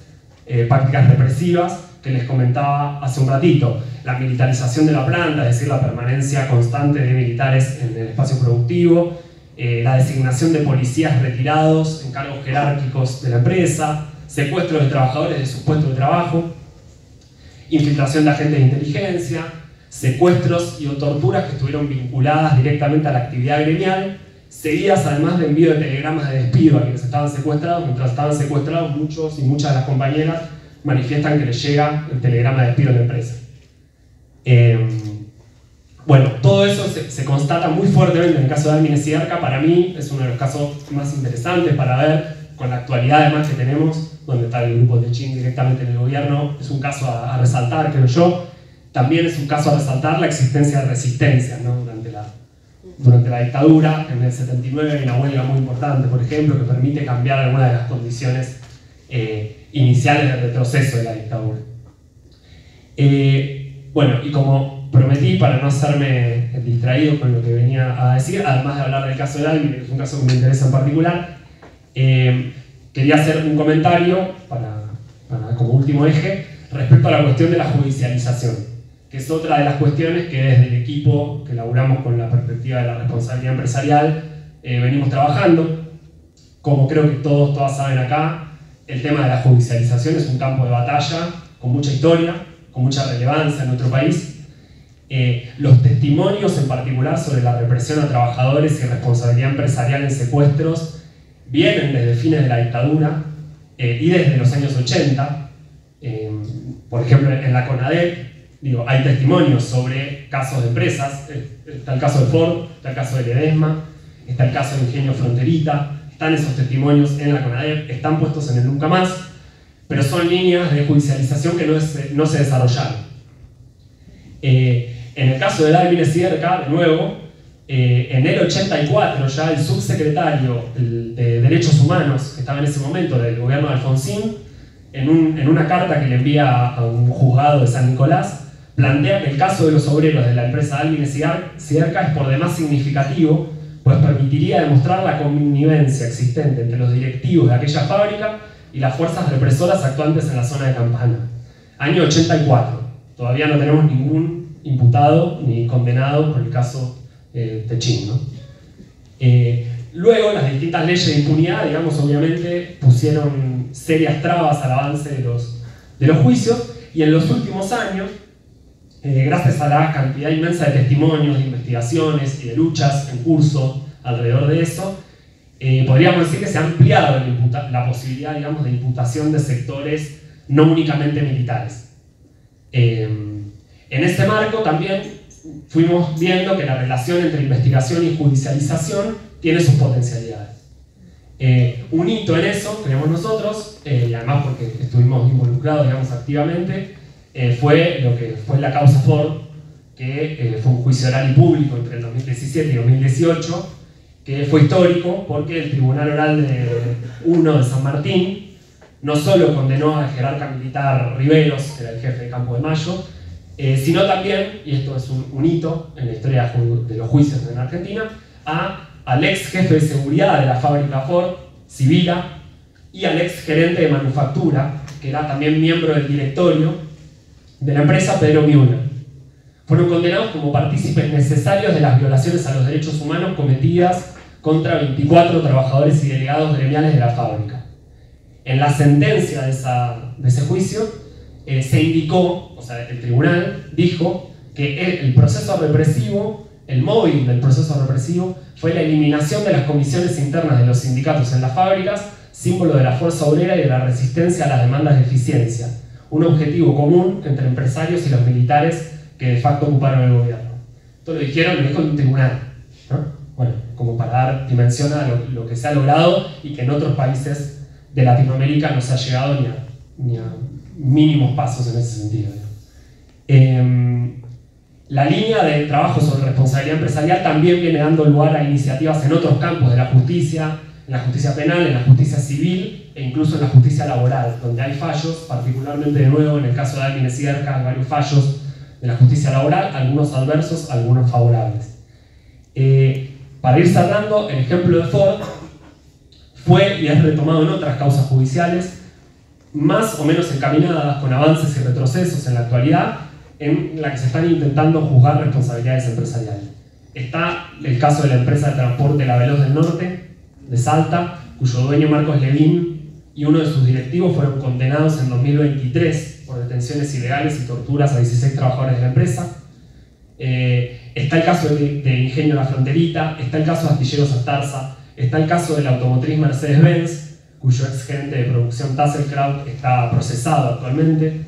prácticas represivas, que les comentaba hace un ratito. La militarización de la planta, es decir, la permanencia constante de militares en el espacio productivo, la designación de policías retirados en cargos jerárquicos de la empresa, secuestros de trabajadores de sus puestos de trabajo, infiltración de agentes de inteligencia, secuestros y o torturas que estuvieron vinculadas directamente a la actividad gremial, seguidas además de envío de telegramas de despido a quienes estaban secuestrados. Mientras estaban secuestrados, muchos y muchas de las compañeras manifiestan que les llega el telegrama de despido a la empresa. Bueno, todo eso se constata muy fuertemente en el caso de Álmines y Erca. Para mí es uno de los casos más interesantes para ver, con la actualidad además que tenemos, donde está el grupo de Chin directamente en el gobierno. Es un caso a resaltar, creo yo. También es un caso a resaltar la existencia de resistencia, ¿no? Durante la dictadura. En el 79 hay una huelga muy importante, por ejemplo, que permite cambiar algunas de las condiciones iniciales del retroceso de la dictadura. Bueno, y como prometí, para no hacerme distraído con lo que venía a decir, además de hablar del caso de Álmines, que es un caso que me interesa en particular, quería hacer un comentario como último eje respecto a la cuestión de la judicialización, que es otra de las cuestiones que desde el equipo que elaboramos con la perspectiva de la responsabilidad empresarial venimos trabajando. Como creo que todas saben acá, el tema de la judicialización es un campo de batalla con mucha historia, con mucha relevancia en nuestro país. Los testimonios en particular sobre la represión a trabajadores y responsabilidad empresarial en secuestros vienen desde fines de la dictadura y desde los años 80. Por ejemplo, en la CONADEP, hay testimonios sobre casos de empresas. Está el caso de Ford, está el caso de Ledesma, está el caso de Ingenio Fronterita. Están esos testimonios en la CONADEP, están puestos en el Nunca Más, pero son líneas de judicialización que no se desarrollaron. En el caso de Álmines y Erca, de nuevo, en el 84 ya el subsecretario de Derechos Humanos, que estaba en ese momento del gobierno de Alfonsín, en una carta que le envía a un juzgado de San Nicolás, plantea que el caso de los obreros de la empresa Álmines y Erca es por demás significativo, pues permitiría demostrar la connivencia existente entre los directivos de aquella fábrica y las fuerzas represoras actuantes en la zona de Campana. Año 84. Todavía no tenemos ningún imputado ni condenado por el caso Techín, ¿no? Luego, las distintas leyes de impunidad, obviamente pusieron serias trabas al avance de los juicios, y en los últimos años, gracias a la cantidad inmensa de testimonios, de investigaciones y de luchas en curso alrededor de eso, podríamos decir que se ha ampliado la posibilidad, de imputación de sectores no únicamente militares. En este marco también fuimos viendo que la relación entre investigación y judicialización tiene sus potencialidades. Un hito en eso, creemos nosotros, y además porque estuvimos involucrados activamente, fue lo que fue la causa Ford, que fue un juicio oral y público entre el 2017 y 2018, que fue histórico porque el Tribunal Oral de San Martín no solo condenó al jerarca militar Riveros, que era el jefe de Campo de Mayo, sino también, y esto es un hito en la historia de los juicios en Argentina, al ex jefe de seguridad de la fábrica Ford, Sibila, y al ex gerente de manufactura, que era también miembro del directorio de la empresa, Pedro Müller. Fueron condenados como partícipes necesarios de las violaciones a los derechos humanos cometidas contra 24 trabajadores y delegados gremiales de la fábrica. En la sentencia de ese juicio se indicó, el tribunal dijo que el proceso represivo, el móvil del proceso represivo, fue la eliminación de las comisiones internas de los sindicatos en las fábricas, símbolo de la fuerza obrera y de la resistencia a las demandas de eficiencia, un objetivo común entre empresarios y los militares que de facto ocuparon el gobierno. Esto lo dijo el tribunal, ¿no? Bueno, como para dar dimensión a lo que se ha logrado y que en otros países de Latinoamérica no se ha llegado ni a mínimos pasos en ese sentido. La línea de trabajo sobre responsabilidad empresarial también viene dando lugar a iniciativas en otros campos de la justicia, en la justicia penal, en la justicia civil e incluso en la justicia laboral, donde hay fallos, particularmente de nuevo en el caso de Álmines y Erca, hay varios fallos de la justicia laboral, algunos adversos, algunos favorables. Para ir cerrando, el ejemplo de Ford fue y es retomado en otras causas judiciales, más o menos encaminadas con avances y retrocesos en la actualidad, en la que se están intentando juzgar responsabilidades empresariales. Está el caso de la empresa de transporte La Veloz del Norte, de Salta, cuyo dueño Marcos Levín y uno de sus directivos fueron condenados en 2023 por detenciones ilegales y torturas a 16 trabajadores de la empresa. Está el caso de Ingenio La Fronterita, está el caso de Astilleros Astarza, está el caso de la automotriz Mercedes-Benz, cuyo ex gerente de producción Tasselkraut está procesado actualmente.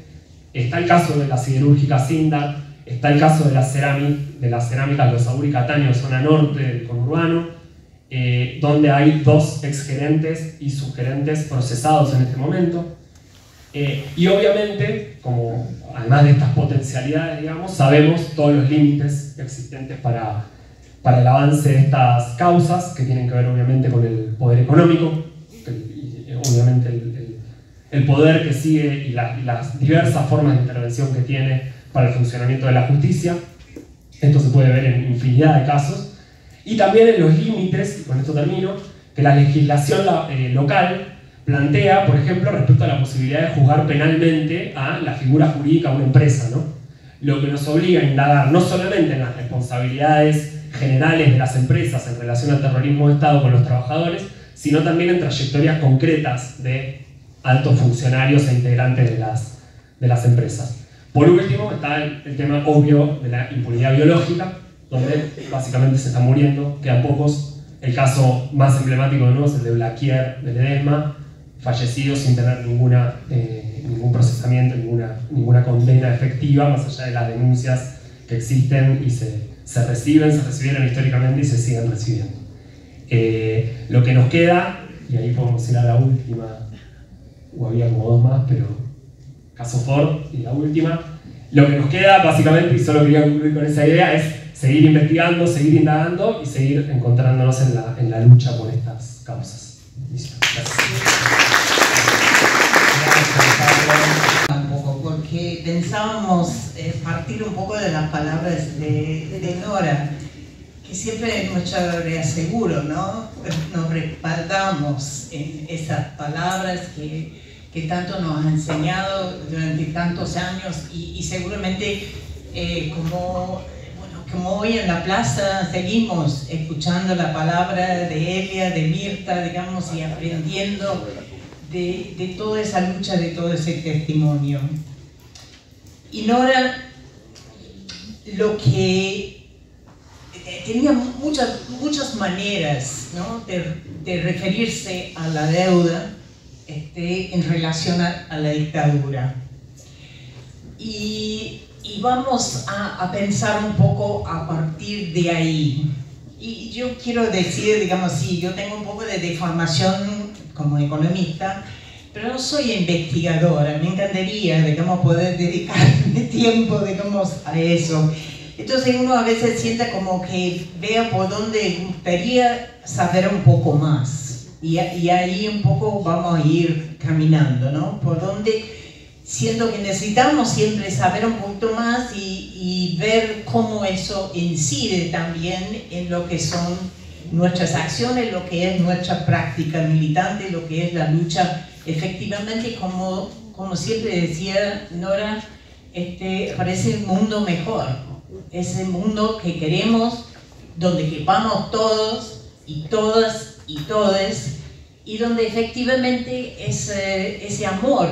Está el caso de la siderúrgica Sindar, está el caso de las cerámicas Losauri Cataño, zona norte del conurbano, donde hay 2 exgerentes y subgerentes procesados en este momento. Y obviamente, como además de estas potencialidades, digamos, sabemos todos los límites existentes para el avance de estas causas, que tienen que ver obviamente con el poder económico, obviamente el poder que sigue y las diversas formas de intervención que tiene para el funcionamiento de la justicia. Esto se puede ver en infinidad de casos. Y también en los límites, y con esto termino, que la legislación local plantea, por ejemplo, respecto a la posibilidad de juzgar penalmente a la figura jurídica de una empresa, ¿no? Lo que nos obliga a indagar no solamente en las responsabilidades generales de las empresas en relación al terrorismo de Estado con los trabajadores, sino también en trayectorias concretas de altos funcionarios e integrantes de las empresas. Por último, está el tema obvio de la impunidad biológica, donde básicamente se están muriendo, quedan pocos. El caso más emblemático de nuevo es el de Blaquier de Ledesma, fallecido sin tener ningún procesamiento, ninguna condena efectiva, más allá de las denuncias que existen y se recibieron históricamente y se siguen recibiendo. Lo que nos queda, y ahí podemos ir a la última, o había como 2 más, pero caso Ford y la última. Lo que nos queda básicamente, y solo quería concluir con esa idea, es seguir investigando, seguir indagando y seguir encontrándonos en la lucha por estas causas. Gracias. Un poco, porque pensábamos partir un poco de las palabras de Nora, que siempre mucho reaseguro, ¿no? Nos respaldamos en esas palabras que tanto nos ha enseñado durante tantos años y seguramente como hoy en la plaza seguimos escuchando la palabra de Elia, de Mirta, digamos, y aprendiendo de toda esa lucha, de todo ese testimonio. Y Nora, lo que tenía muchas maneras, ¿no?, de referirse a la deuda en relación a la dictadura. Y vamos a pensar un poco a partir de ahí. Y yo quiero decir, digamos, sí, yo tengo un poco de formación como economista, pero no soy investigadora. Me encantaría, digamos, poder dedicarme tiempo, digamos, a eso. Entonces uno a veces siente como que vea por dónde gustaría saber un poco más. Y ahí un poco vamos a ir caminando, ¿no? Por donde siento que necesitamos siempre saber un poquito más y ver cómo eso incide también en lo que son nuestras acciones, lo que es nuestra práctica militante, lo que es la lucha. Efectivamente, como siempre decía Nora, parece el mundo mejor, ese mundo que queremos, donde quepamos todos y todas y todes, y donde efectivamente ese amor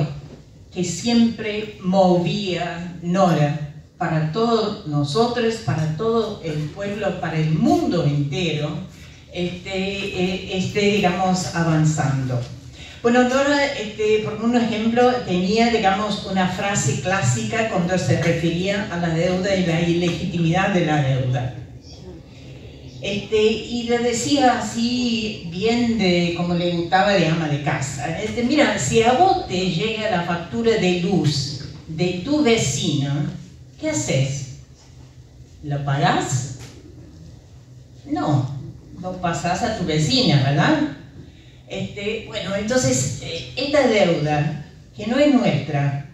que siempre movía Nora para todos nosotros, para todo el pueblo, para el mundo entero, digamos, avanzando. Bueno, Nora, por un ejemplo, tenía, digamos, una frase clásica cuando se refería a la deuda y la ilegitimidad de la deuda. Y le decía así, bien como le gustaba de ama de casa. Mira, si a vos te llega la factura de luz de tu vecino, ¿qué haces? ¿Lo pagás? No, lo pasás a tu vecina, ¿verdad? Bueno, entonces, esta deuda, que no es nuestra,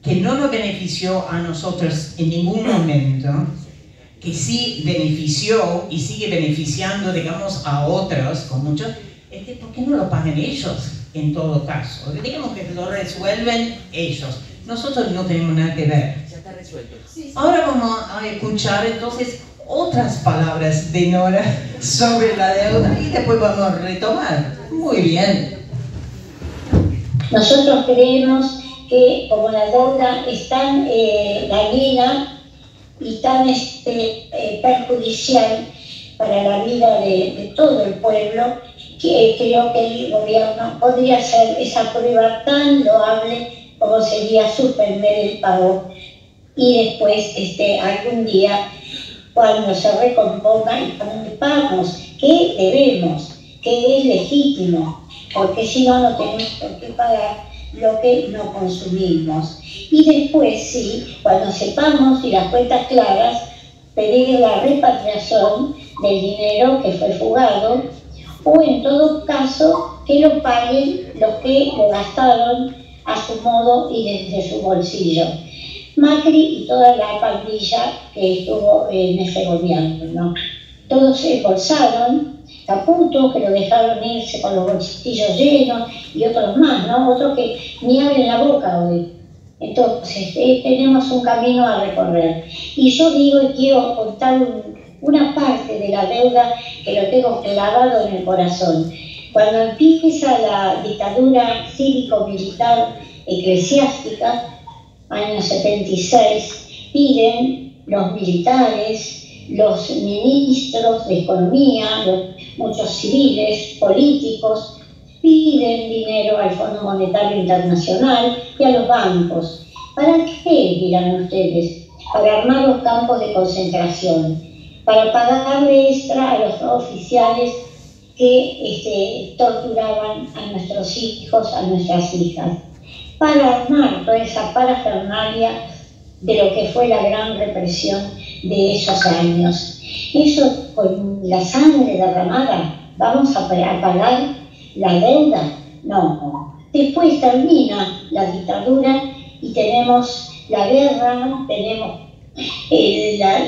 que no nos benefició a nosotros en ningún momento, que sí benefició y sigue beneficiando, digamos, a otros, con muchos, ¿por qué no lo pagan ellos, en todo caso? Digamos que lo resuelven ellos. Nosotros no tenemos nada que ver. Ya está resuelto. Ahora vamos a escuchar, entonces, otras palabras de Nora sobre la deuda y después vamos a retomar. Muy bien. Nosotros creemos que como la deuda es tan dañina y tan perjudicial para la vida de todo el pueblo, que creo que el gobierno podría hacer esa prueba tan loable como sería suspender el pago y después algún día, cuando se recomponga y cuando sepamos que debemos, que es legítimo, porque si no, no tenemos por qué pagar lo que no consumimos. Y después, sí, cuando sepamos y las cuentas claras, pedir la repatriación del dinero que fue fugado, o en todo caso, que lo paguen los que lo gastaron a su modo y desde su bolsillo. Macri y toda la pandilla que estuvo en ese gobierno, ¿no? Todos se embolsaron, Caputo, que lo dejaron irse con los bolsillos llenos, y otros más, ¿no? Otros que ni abren la boca hoy. Entonces, tenemos un camino a recorrer. Y yo digo y quiero contar una parte de la deuda que lo tengo clavado en el corazón. Cuando empieza la dictadura cívico-militar eclesiástica, año 76, piden los militares, los ministros de economía, muchos civiles, políticos, piden dinero al Fondo Monetario Internacional y a los bancos. ¿Para qué, dirán ustedes? Para armar los campos de concentración, para pagarle extra a los oficiales que torturaban a nuestros hijos, a nuestras hijas, para armar toda esa parafernalia de lo que fue la gran represión de esos años. Eso, con la sangre derramada, ¿vamos a pagar la deuda? No. Después termina la dictadura y tenemos la guerra, tenemos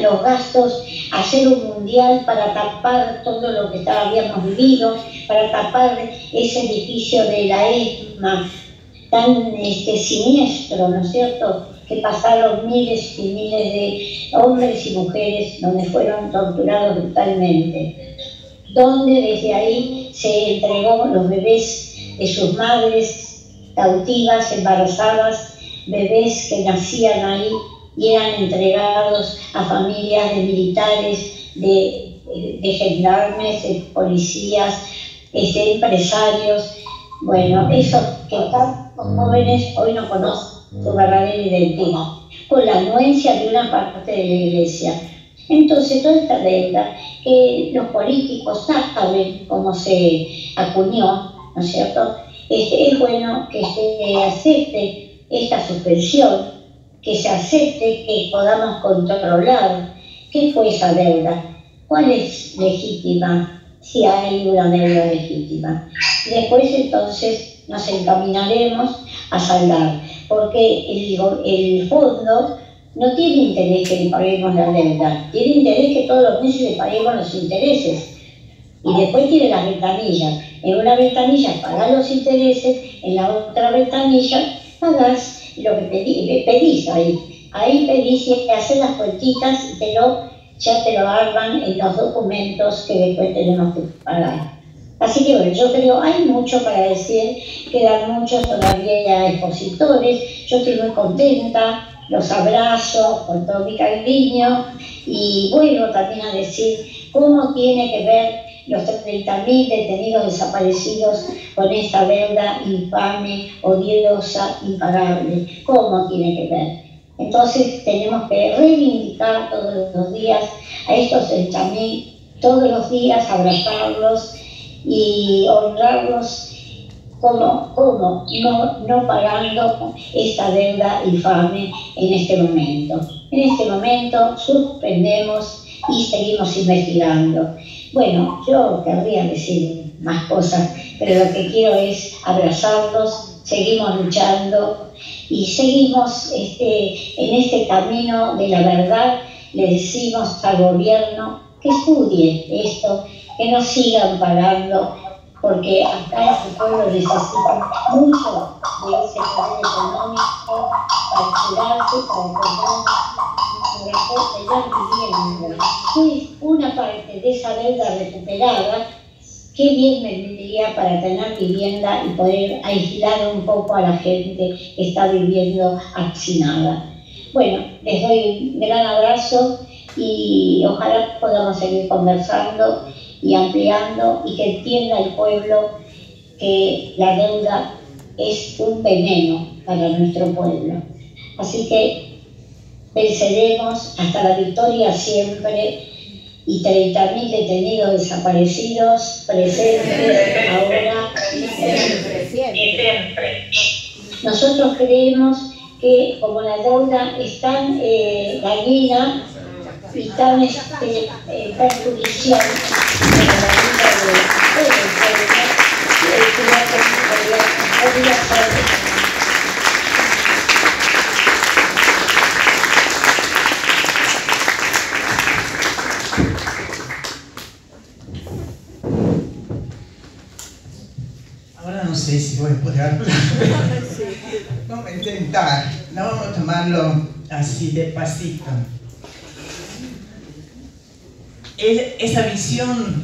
los gastos, hacer un mundial para tapar todo lo que habíamos vivido, para tapar ese edificio de la ESMA tan siniestro, ¿no es cierto?, que pasaron miles y miles de hombres y mujeres donde fueron torturados brutalmente, donde desde ahí se entregó los bebés de sus madres cautivas, embarazadas, bebés que nacían ahí y eran entregados a familias de militares, de gendarmes, de policías, empresarios. Bueno, esos que tantos jóvenes hoy no conocen su verdadera identidad, con la anuencia de una parte de la Iglesia. Entonces, toda esta deuda que los políticos saben cómo se acuñó, ¿no es cierto?, es bueno que se acepte esta suspensión, que se acepte que podamos controlar qué fue esa deuda, cuál es legítima, si hay una deuda legítima. Después, entonces, nos encaminaremos a saldar, porque el fondo no tiene interés que le paguemos la deuda, tiene interés que todos los meses le paguemos los intereses. Y después tiene las ventanillas. En una ventanilla pagás los intereses, en la otra ventanilla pagás lo que pedís ahí. Ahí pedís y haces las cuentitas y ya te lo arman en los documentos que después tenemos que pagar. Así que bueno, yo creo hay mucho para decir, quedan muchos todavía expositores. Yo estoy muy contenta, los abrazo con todo mi cariño y vuelvo también a decir cómo tiene que ver los 30.000 detenidos desaparecidos con esta deuda infame, odiosa, impagable. ¿Cómo tiene que ver? Entonces tenemos que reivindicar todos los días a estos 30.000, todos los días abrazarlos y honrarlos como no pagando esta deuda infame en este momento. En este momento suspendemos y seguimos investigando. Bueno, yo querría decir más cosas, pero lo que quiero es abrazarlos, seguimos luchando y seguimos en este camino de la verdad. Le decimos al gobierno que estudie esto, que no sigan pagando, porque acá el pueblo necesita mucho de ese poder económico para curarse, para encontrar sobre todo de la vivienda, que es una parte de esa deuda recuperada. Qué bien me vendría para tener vivienda y poder aislar un poco a la gente que está viviendo hacinada. Bueno, les doy un gran abrazo y ojalá podamos seguir conversando y ampliando y que entienda el pueblo que la deuda es un veneno para nuestro pueblo. Así que venceremos hasta la victoria siempre. Y 30.000 detenidos desaparecidos, presentes, ahora y siempre. Nosotros creemos que como la deuda es tan dañina y tan perjudicial para la vida de todo el pueblo, podría ser. No sé si voy a poder hablar. Vamos a intentar, no vamos a tomarlo así despacito. Esa visión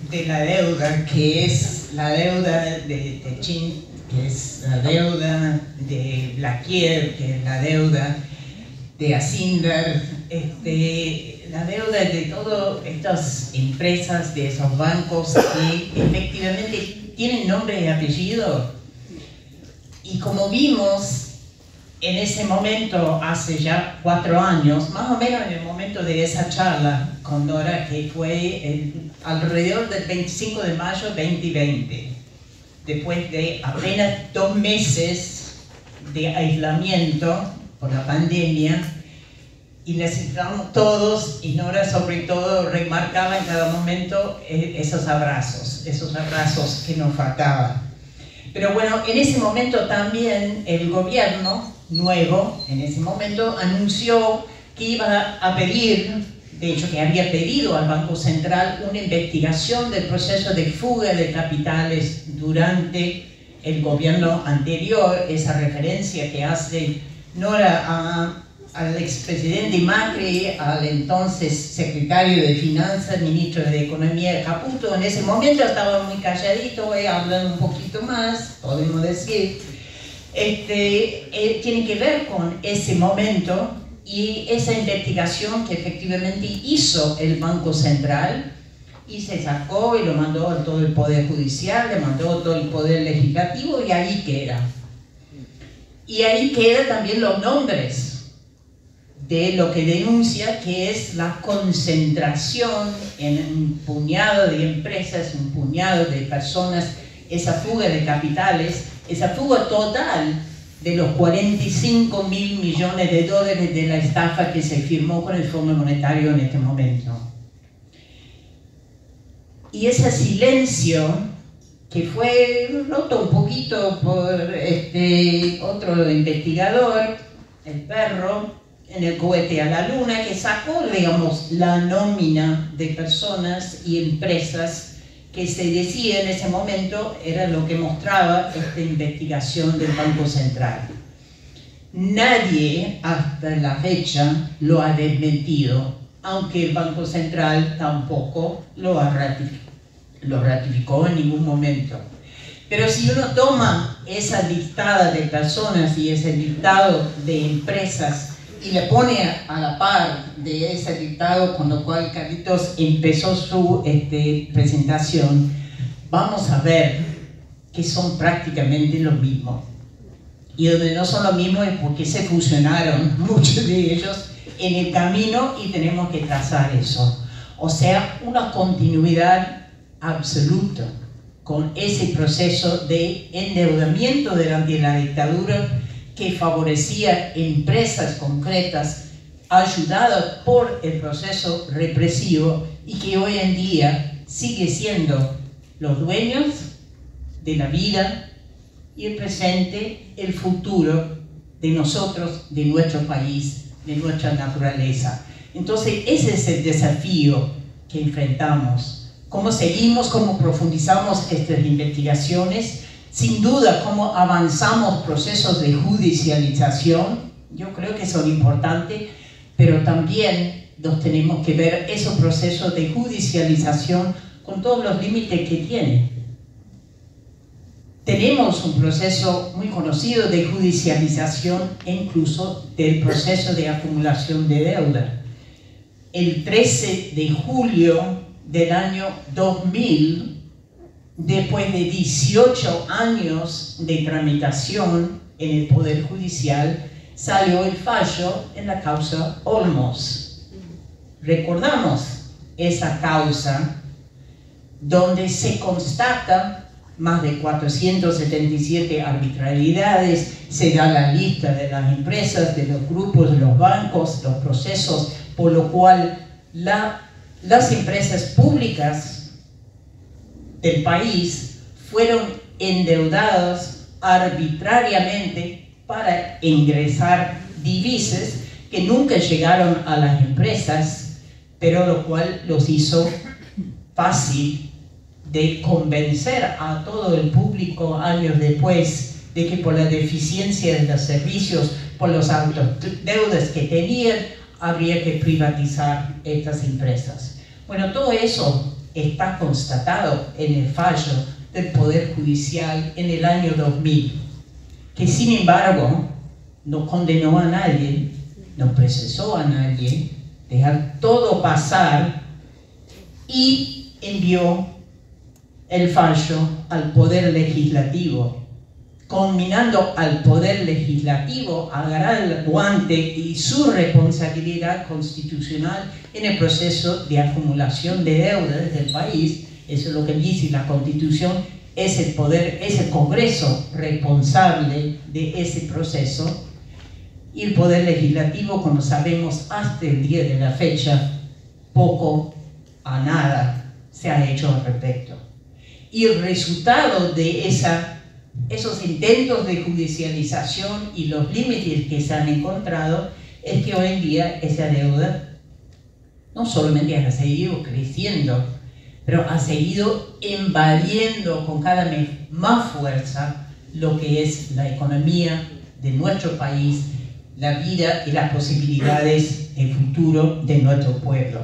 de la deuda, que es la deuda de Techint, que es la deuda de Blaquier, que es la deuda de Asindar, la deuda de todas estas empresas, de esos bancos que efectivamente tienen nombre y apellido. Y como vimos en ese momento, hace ya 4 años, más o menos en el momento de esa charla con Nora, que fue alrededor del 25 de mayo 2020, después de apenas 2 meses de aislamiento por la pandemia, y necesitamos todos, y Nora sobre todo remarcaba en cada momento esos abrazos que nos faltaban. Pero bueno, en ese momento también el gobierno nuevo, en ese momento, anunció que iba a pedir, de hecho que había pedido al Banco Central una investigación del proceso de fuga de capitales durante el gobierno anterior, esa referencia que hace Nora al expresidente Macri, al entonces secretario de Finanzas, ministro de Economía Caputo. En ese momento estaba muy calladito, voy a hablar un poquito más, podemos decir. Tiene que ver con ese momento y esa investigación que efectivamente hizo el Banco Central, y se sacó y lo mandó a todo el Poder Judicial, le mandó a todo el Poder Legislativo, y ahí queda. Y ahí quedan también los nombres de lo que denuncia, que es la concentración en un puñado de empresas, un puñado de personas, esa fuga de capitales, esa fuga total de los 45.000 millones de dólares de la estafa que se firmó con el Fondo Monetario en este momento. Y ese silencio, que fue roto un poquito por otro investigador, el Perro, en el cohete a la luna, que sacó, digamos, la nómina de personas y empresas que se decía en ese momento era lo que mostraba esta investigación del Banco Central. Nadie hasta la fecha lo ha desmentido, aunque el Banco Central tampoco lo ratificó en ningún momento. Pero si uno toma esa listada de personas y ese listado de empresas y le pone a la par de ese dictado con lo cual Carlitos empezó su presentación, vamos a ver que son prácticamente los mismos. Y donde no son los mismos es porque se fusionaron muchos de ellos en el camino y tenemos que trazar eso. O sea, una continuidad absoluta con ese proceso de endeudamiento durante la dictadura que favorecía empresas concretas ayudadas por el proceso represivo y que hoy en día sigue siendo los dueños de la vida y el presente, el futuro de nosotros, de nuestro país, de nuestra naturaleza. Entonces ese es el desafío que enfrentamos. ¿Cómo seguimos, cómo profundizamos estas investigaciones? Sin duda, cómo avanzamos procesos de judicialización, yo creo que son importantes pero también nos tenemos que ver esos procesos de judicialización con todos los límites que tiene. Tenemos un proceso muy conocido de judicialización e incluso del proceso de acumulación de deuda. El 13 de julio del año 2000, después de 18 años de tramitación en el Poder Judicial, salió el fallo en la causa Olmos. Recordamos esa causa donde se constata más de 477 arbitrariedades, se da la lista de las empresas, de los grupos, de los bancos, los procesos, por lo cual las empresas públicas del país fueron endeudadas arbitrariamente para ingresar divisas que nunca llegaron a las empresas, pero lo cual los hizo fácil de convencer a todo el público años después de que por la deficiencia de los servicios, por los altos deudas que tenían, habría que privatizar estas empresas. Bueno, todo eso está constatado en el fallo del Poder Judicial en el año 2000, que sin embargo no condenó a nadie, no procesó a nadie, dejar todo pasar y envió el fallo al Poder Legislativo, conminando al Poder Legislativo a agarrar el guante y su responsabilidad constitucional en el proceso de acumulación de deudas del país. Eso es lo que dice la Constitución, es el poder, es el Congreso responsable de ese proceso, y el Poder Legislativo, como sabemos, hasta el día de la fecha, poco a nada se ha hecho al respecto. Y el resultado de esos intentos de judicialización y los límites que se han encontrado es que hoy en día esa deuda no solamente ha seguido creciendo, pero ha seguido invadiendo con cada vez más fuerza lo que es la economía de nuestro país, la vida y las posibilidades de futuro de nuestro pueblo.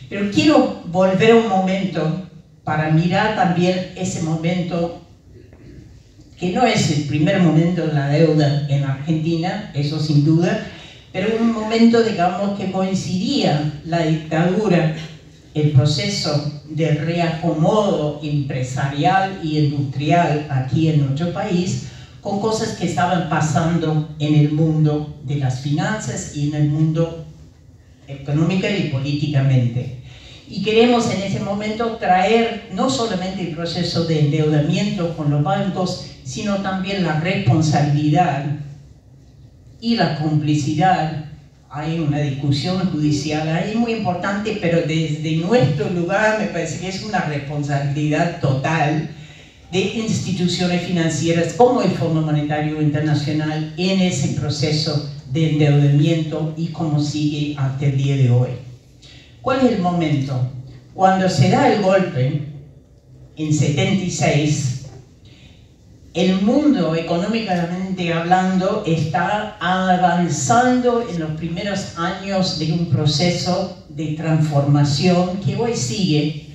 Pero quiero volver un momento para mirar también ese momento que no es el primer momento de la deuda en Argentina, eso sin duda, pero un momento, digamos, que coincidía la dictadura, el proceso de reacomodo empresarial y industrial aquí en nuestro país, con cosas que estaban pasando en el mundo de las finanzas y en el mundo económico y políticamente. Y queremos en ese momento traer no solamente el proceso de endeudamiento con los bancos, sino también la responsabilidad y la complicidad. Hay una discusión judicial ahí muy importante, pero desde nuestro lugar me parece que es una responsabilidad total de instituciones financieras como el Fondo Monetario Internacional en ese proceso de endeudamiento y cómo sigue hasta el día de hoy. ¿Cuál es el momento? Cuando se da el golpe, en 76, el mundo económicamente hablando está avanzando en los primeros años de un proceso de transformación que hoy sigue,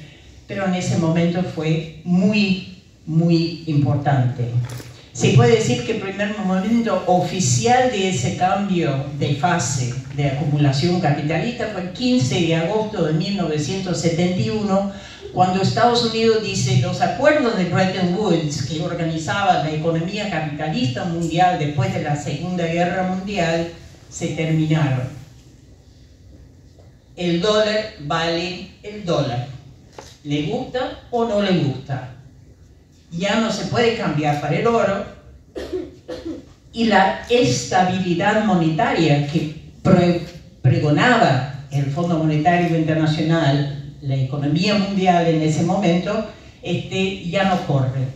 pero en ese momento fue muy, muy importante. Se puede decir que el primer momento oficial de ese cambio de fase de acumulación capitalista fue el 15 de agosto de 1971, cuando Estados Unidos dice los acuerdos de Bretton Woods, que organizaban la economía capitalista mundial después de la Segunda Guerra Mundial, se terminaron. El dólar vale el dólar, le gusta o no le gusta. Ya no se puede cambiar para el oro, y la estabilidad monetaria que pregonaba el Fondo Monetario Internacional, la economía mundial en ese momento, ya no corre.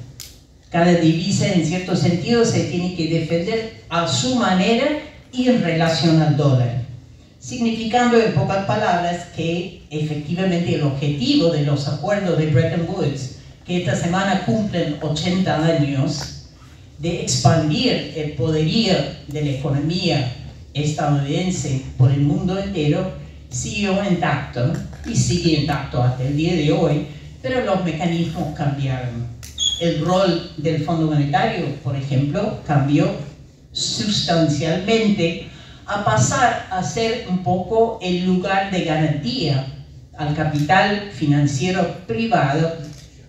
Cada divisa en cierto sentido se tiene que defender a su manera y en relación al dólar, significando en pocas palabras que efectivamente el objetivo de los acuerdos de Bretton Woods, que esta semana cumplen 80 años, de expandir el poderío de la economía estadounidense por el mundo entero siguió intacto y sigue intacto hasta el día de hoy, pero los mecanismos cambiaron. El rol del Fondo Monetario, por ejemplo, cambió sustancialmente a pasar a ser un poco el lugar de garantía al capital financiero privado,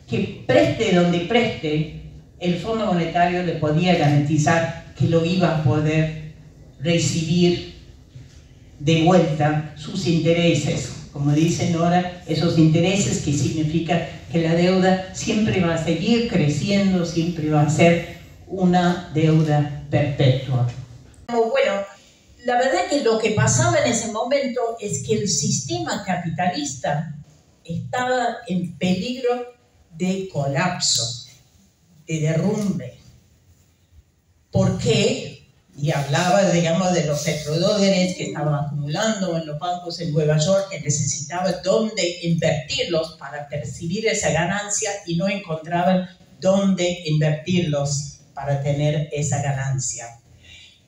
que preste donde preste, el Fondo Monetario le podía garantizar que lo iba a poder recibir de vuelta sus intereses. Como dice Nora, esos intereses que significa que la deuda siempre va a seguir creciendo, siempre va a ser una deuda perpetua. Bueno, la verdad que lo que pasaba en ese momento es que el sistema capitalista estaba en peligro de colapso, de derrumbe. ¿Por qué? Y hablaba, digamos, de los petrodólares que estaban acumulando en los bancos en Nueva York, que necesitaban dónde invertirlos para percibir esa ganancia y no encontraban dónde invertirlos para tener esa ganancia.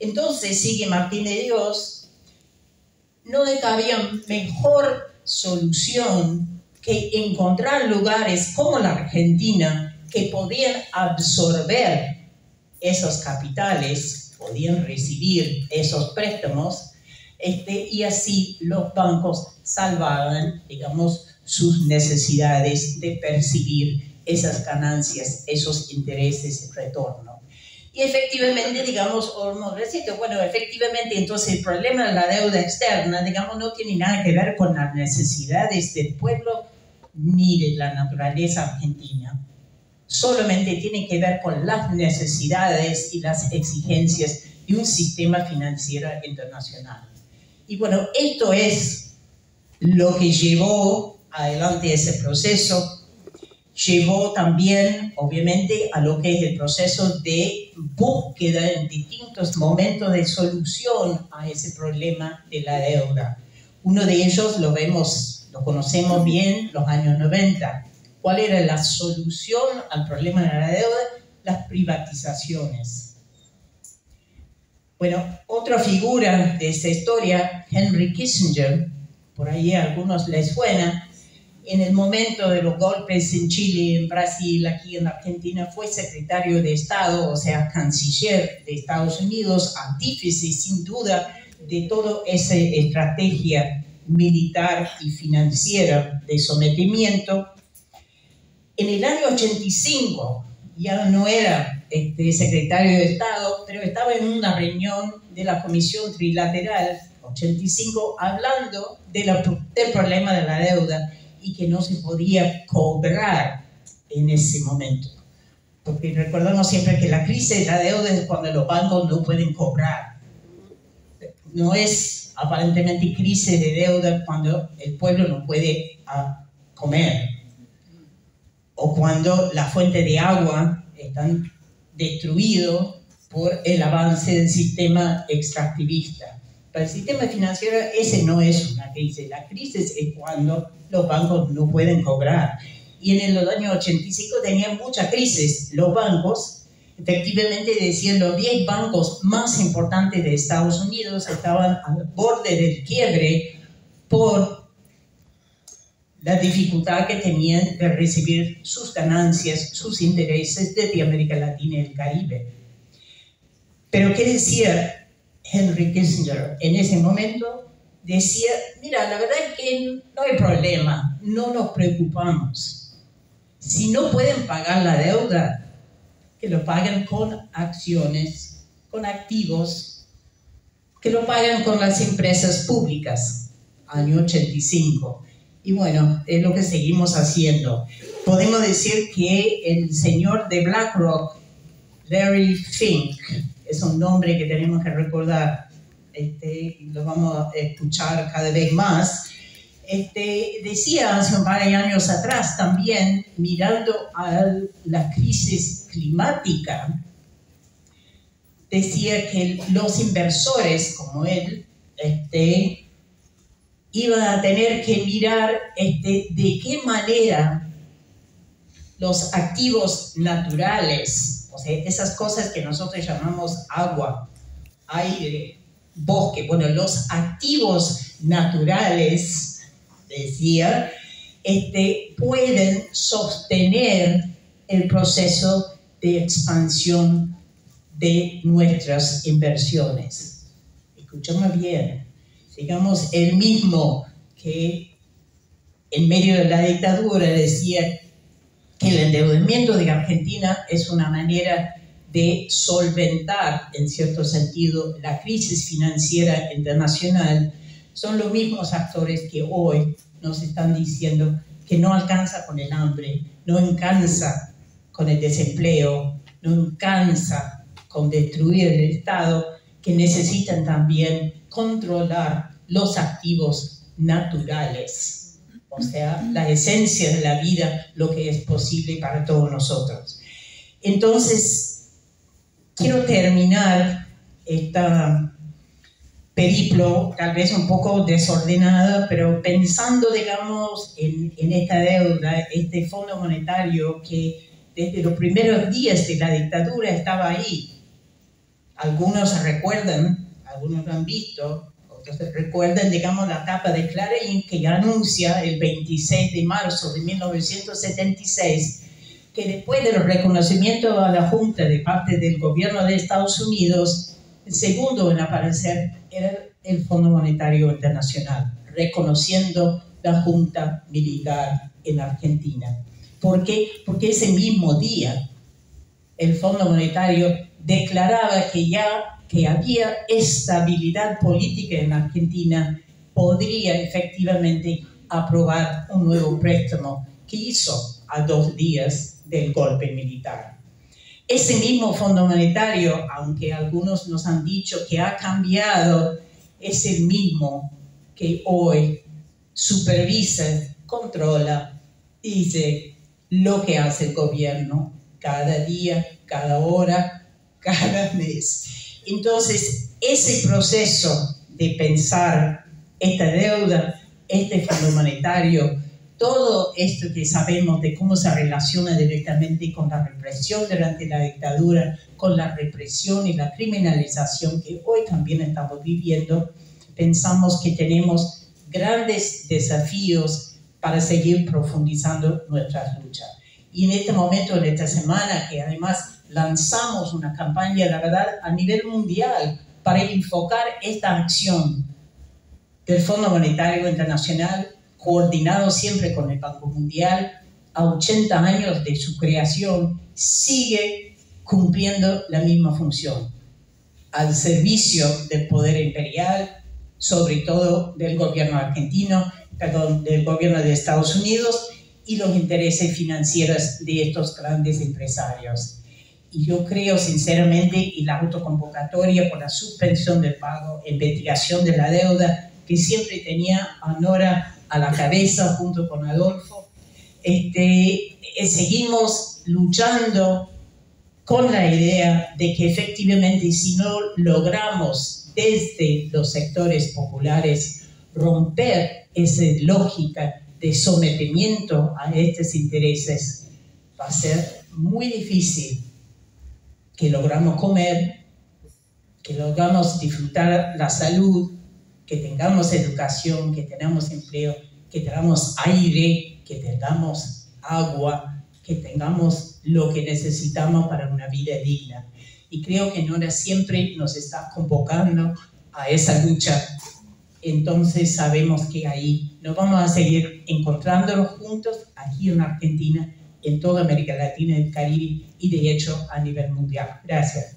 Entonces, sigue Martín de Dios, no había mejor solución que encontrar lugares como la Argentina que podían absorber esos capitales, podían recibir esos préstamos, y así los bancos salvaban, digamos, sus necesidades de percibir esas ganancias, esos intereses de retorno. Y efectivamente, digamos, bueno, efectivamente, entonces el problema de la deuda externa, digamos, no tiene nada que ver con las necesidades del pueblo ni de la naturaleza argentina. Solamente tiene que ver con las necesidades y las exigencias de un sistema financiero internacional. Y bueno, esto es lo que llevó adelante ese proceso. Llevó también, obviamente, a lo que es el proceso de búsqueda en distintos momentos de solución a ese problema de la deuda. Uno de ellos lo conocemos bien, los años 90. ¿Cuál era la solución al problema de la deuda? Las privatizaciones. Bueno, otra figura de esta historia, Henry Kissinger, por ahí a algunos les suena, en el momento de los golpes en Chile, en Brasil, aquí en Argentina, fue secretario de Estado, o sea, canciller de Estados Unidos, artífice sin duda de toda esa estrategia militar y financiera de sometimiento. En el año 85, ya no era secretario de Estado, pero estaba en una reunión de la Comisión Trilateral, 85, hablando del problema de la deuda y que no se podía cobrar en ese momento. Porque recordamos siempre que la crisis de la deuda es cuando los bancos no pueden cobrar. No es aparentemente crisis de deuda cuando el pueblo no puede comer, o cuando la fuente de agua están destruidas por el avance del sistema extractivista. Para el sistema financiero ese no es una crisis. La crisis es cuando los bancos no pueden cobrar. Y en el año 85 tenían mucha crisis. Los bancos, efectivamente decían, los 10 bancos más importantes de Estados Unidos estaban al borde del quiebre por la dificultad que tenían de recibir sus ganancias, sus intereses desde América Latina y el Caribe. Pero ¿qué decía Henry Kissinger en ese momento? Decía, mira, la verdad es que no hay problema, no nos preocupamos. Si no pueden pagar la deuda, que lo paguen con acciones, con activos, que lo paguen con las empresas públicas, año 85. Y bueno, es lo que seguimos haciendo. Podemos decir que el señor de BlackRock, Larry Fink, es un nombre que tenemos que recordar, lo vamos a escuchar cada vez más, decía hace un par de años atrás también, mirando a la crisis climática, decía que los inversores como él iban a tener que mirar de qué manera los activos naturales, o sea, esas cosas que nosotros llamamos agua, aire, bosque, bueno, los activos naturales, decía, pueden sostener el proceso de expansión de nuestras inversiones. Escuchame bien, digamos, el mismo que en medio de la dictadura decía que el endeudamiento de Argentina es una manera de solventar, en cierto sentido, la crisis financiera internacional, son los mismos actores que hoy nos están diciendo que no alcanza con el hambre, no alcanza con el desempleo, no alcanza con destruir el Estado, que necesitan también controlar los activos naturales, o sea, la esencia de la vida, lo que es posible para todos nosotros. Entonces, quiero terminar esta periplo, tal vez un poco desordenada, pero pensando, digamos, en esta deuda, este Fondo Monetario que desde los primeros días de la dictadura estaba ahí. Algunos recuerdan, algunos lo han visto, otros recuerdan, digamos, la tapa de Clarín que anuncia el 26 de marzo de 1976 que después del reconocimiento a la Junta de parte del gobierno de Estados Unidos, el segundo en aparecer era el Fondo Monetario Internacional, reconociendo la Junta Militar en Argentina. ¿Por qué? Porque ese mismo día el Fondo Monetario declaraba que había estabilidad política en Argentina, podría efectivamente aprobar un nuevo préstamo que hizo a 2 días del golpe militar. Ese mismo Fondo Monetario, aunque algunos nos han dicho que ha cambiado, es el mismo que hoy supervisa, controla, dice lo que hace el gobierno cada día, cada hora, cada mes. Entonces, ese proceso de pensar esta deuda, este Fondo Monetario, todo esto que sabemos de cómo se relaciona directamente con la represión durante la dictadura, con la represión y la criminalización que hoy también estamos viviendo, pensamos que tenemos grandes desafíos para seguir profundizando nuestras luchas. Y en este momento, en esta semana, que además lanzamos una campaña, la verdad, a nivel mundial para enfocar esta acción del Fondo Monetario Internacional, coordinado siempre con el Banco Mundial, a 80 años de su creación, sigue cumpliendo la misma función, al servicio del poder imperial, sobre todo del gobierno argentino, del gobierno de Estados Unidos y los intereses financieros de estos grandes empresarios. Y yo creo sinceramente, y la autoconvocatoria por la suspensión del pago, investigación de la deuda, que siempre tenía a Nora a la cabeza junto con Adolfo, seguimos luchando con la idea de que efectivamente si no logramos desde los sectores populares romper esa lógica de sometimiento a estos intereses, va a ser muy difícil que logramos comer, que logramos disfrutar la salud, que tengamos educación, que tengamos empleo, que tengamos aire, que tengamos agua, que tengamos lo que necesitamos para una vida digna. Y creo que Nora siempre nos está convocando a esa lucha. Entonces sabemos que ahí nos vamos a seguir encontrándonos juntos aquí en Argentina, en toda América Latina y el Caribe y de hecho a nivel mundial. Gracias.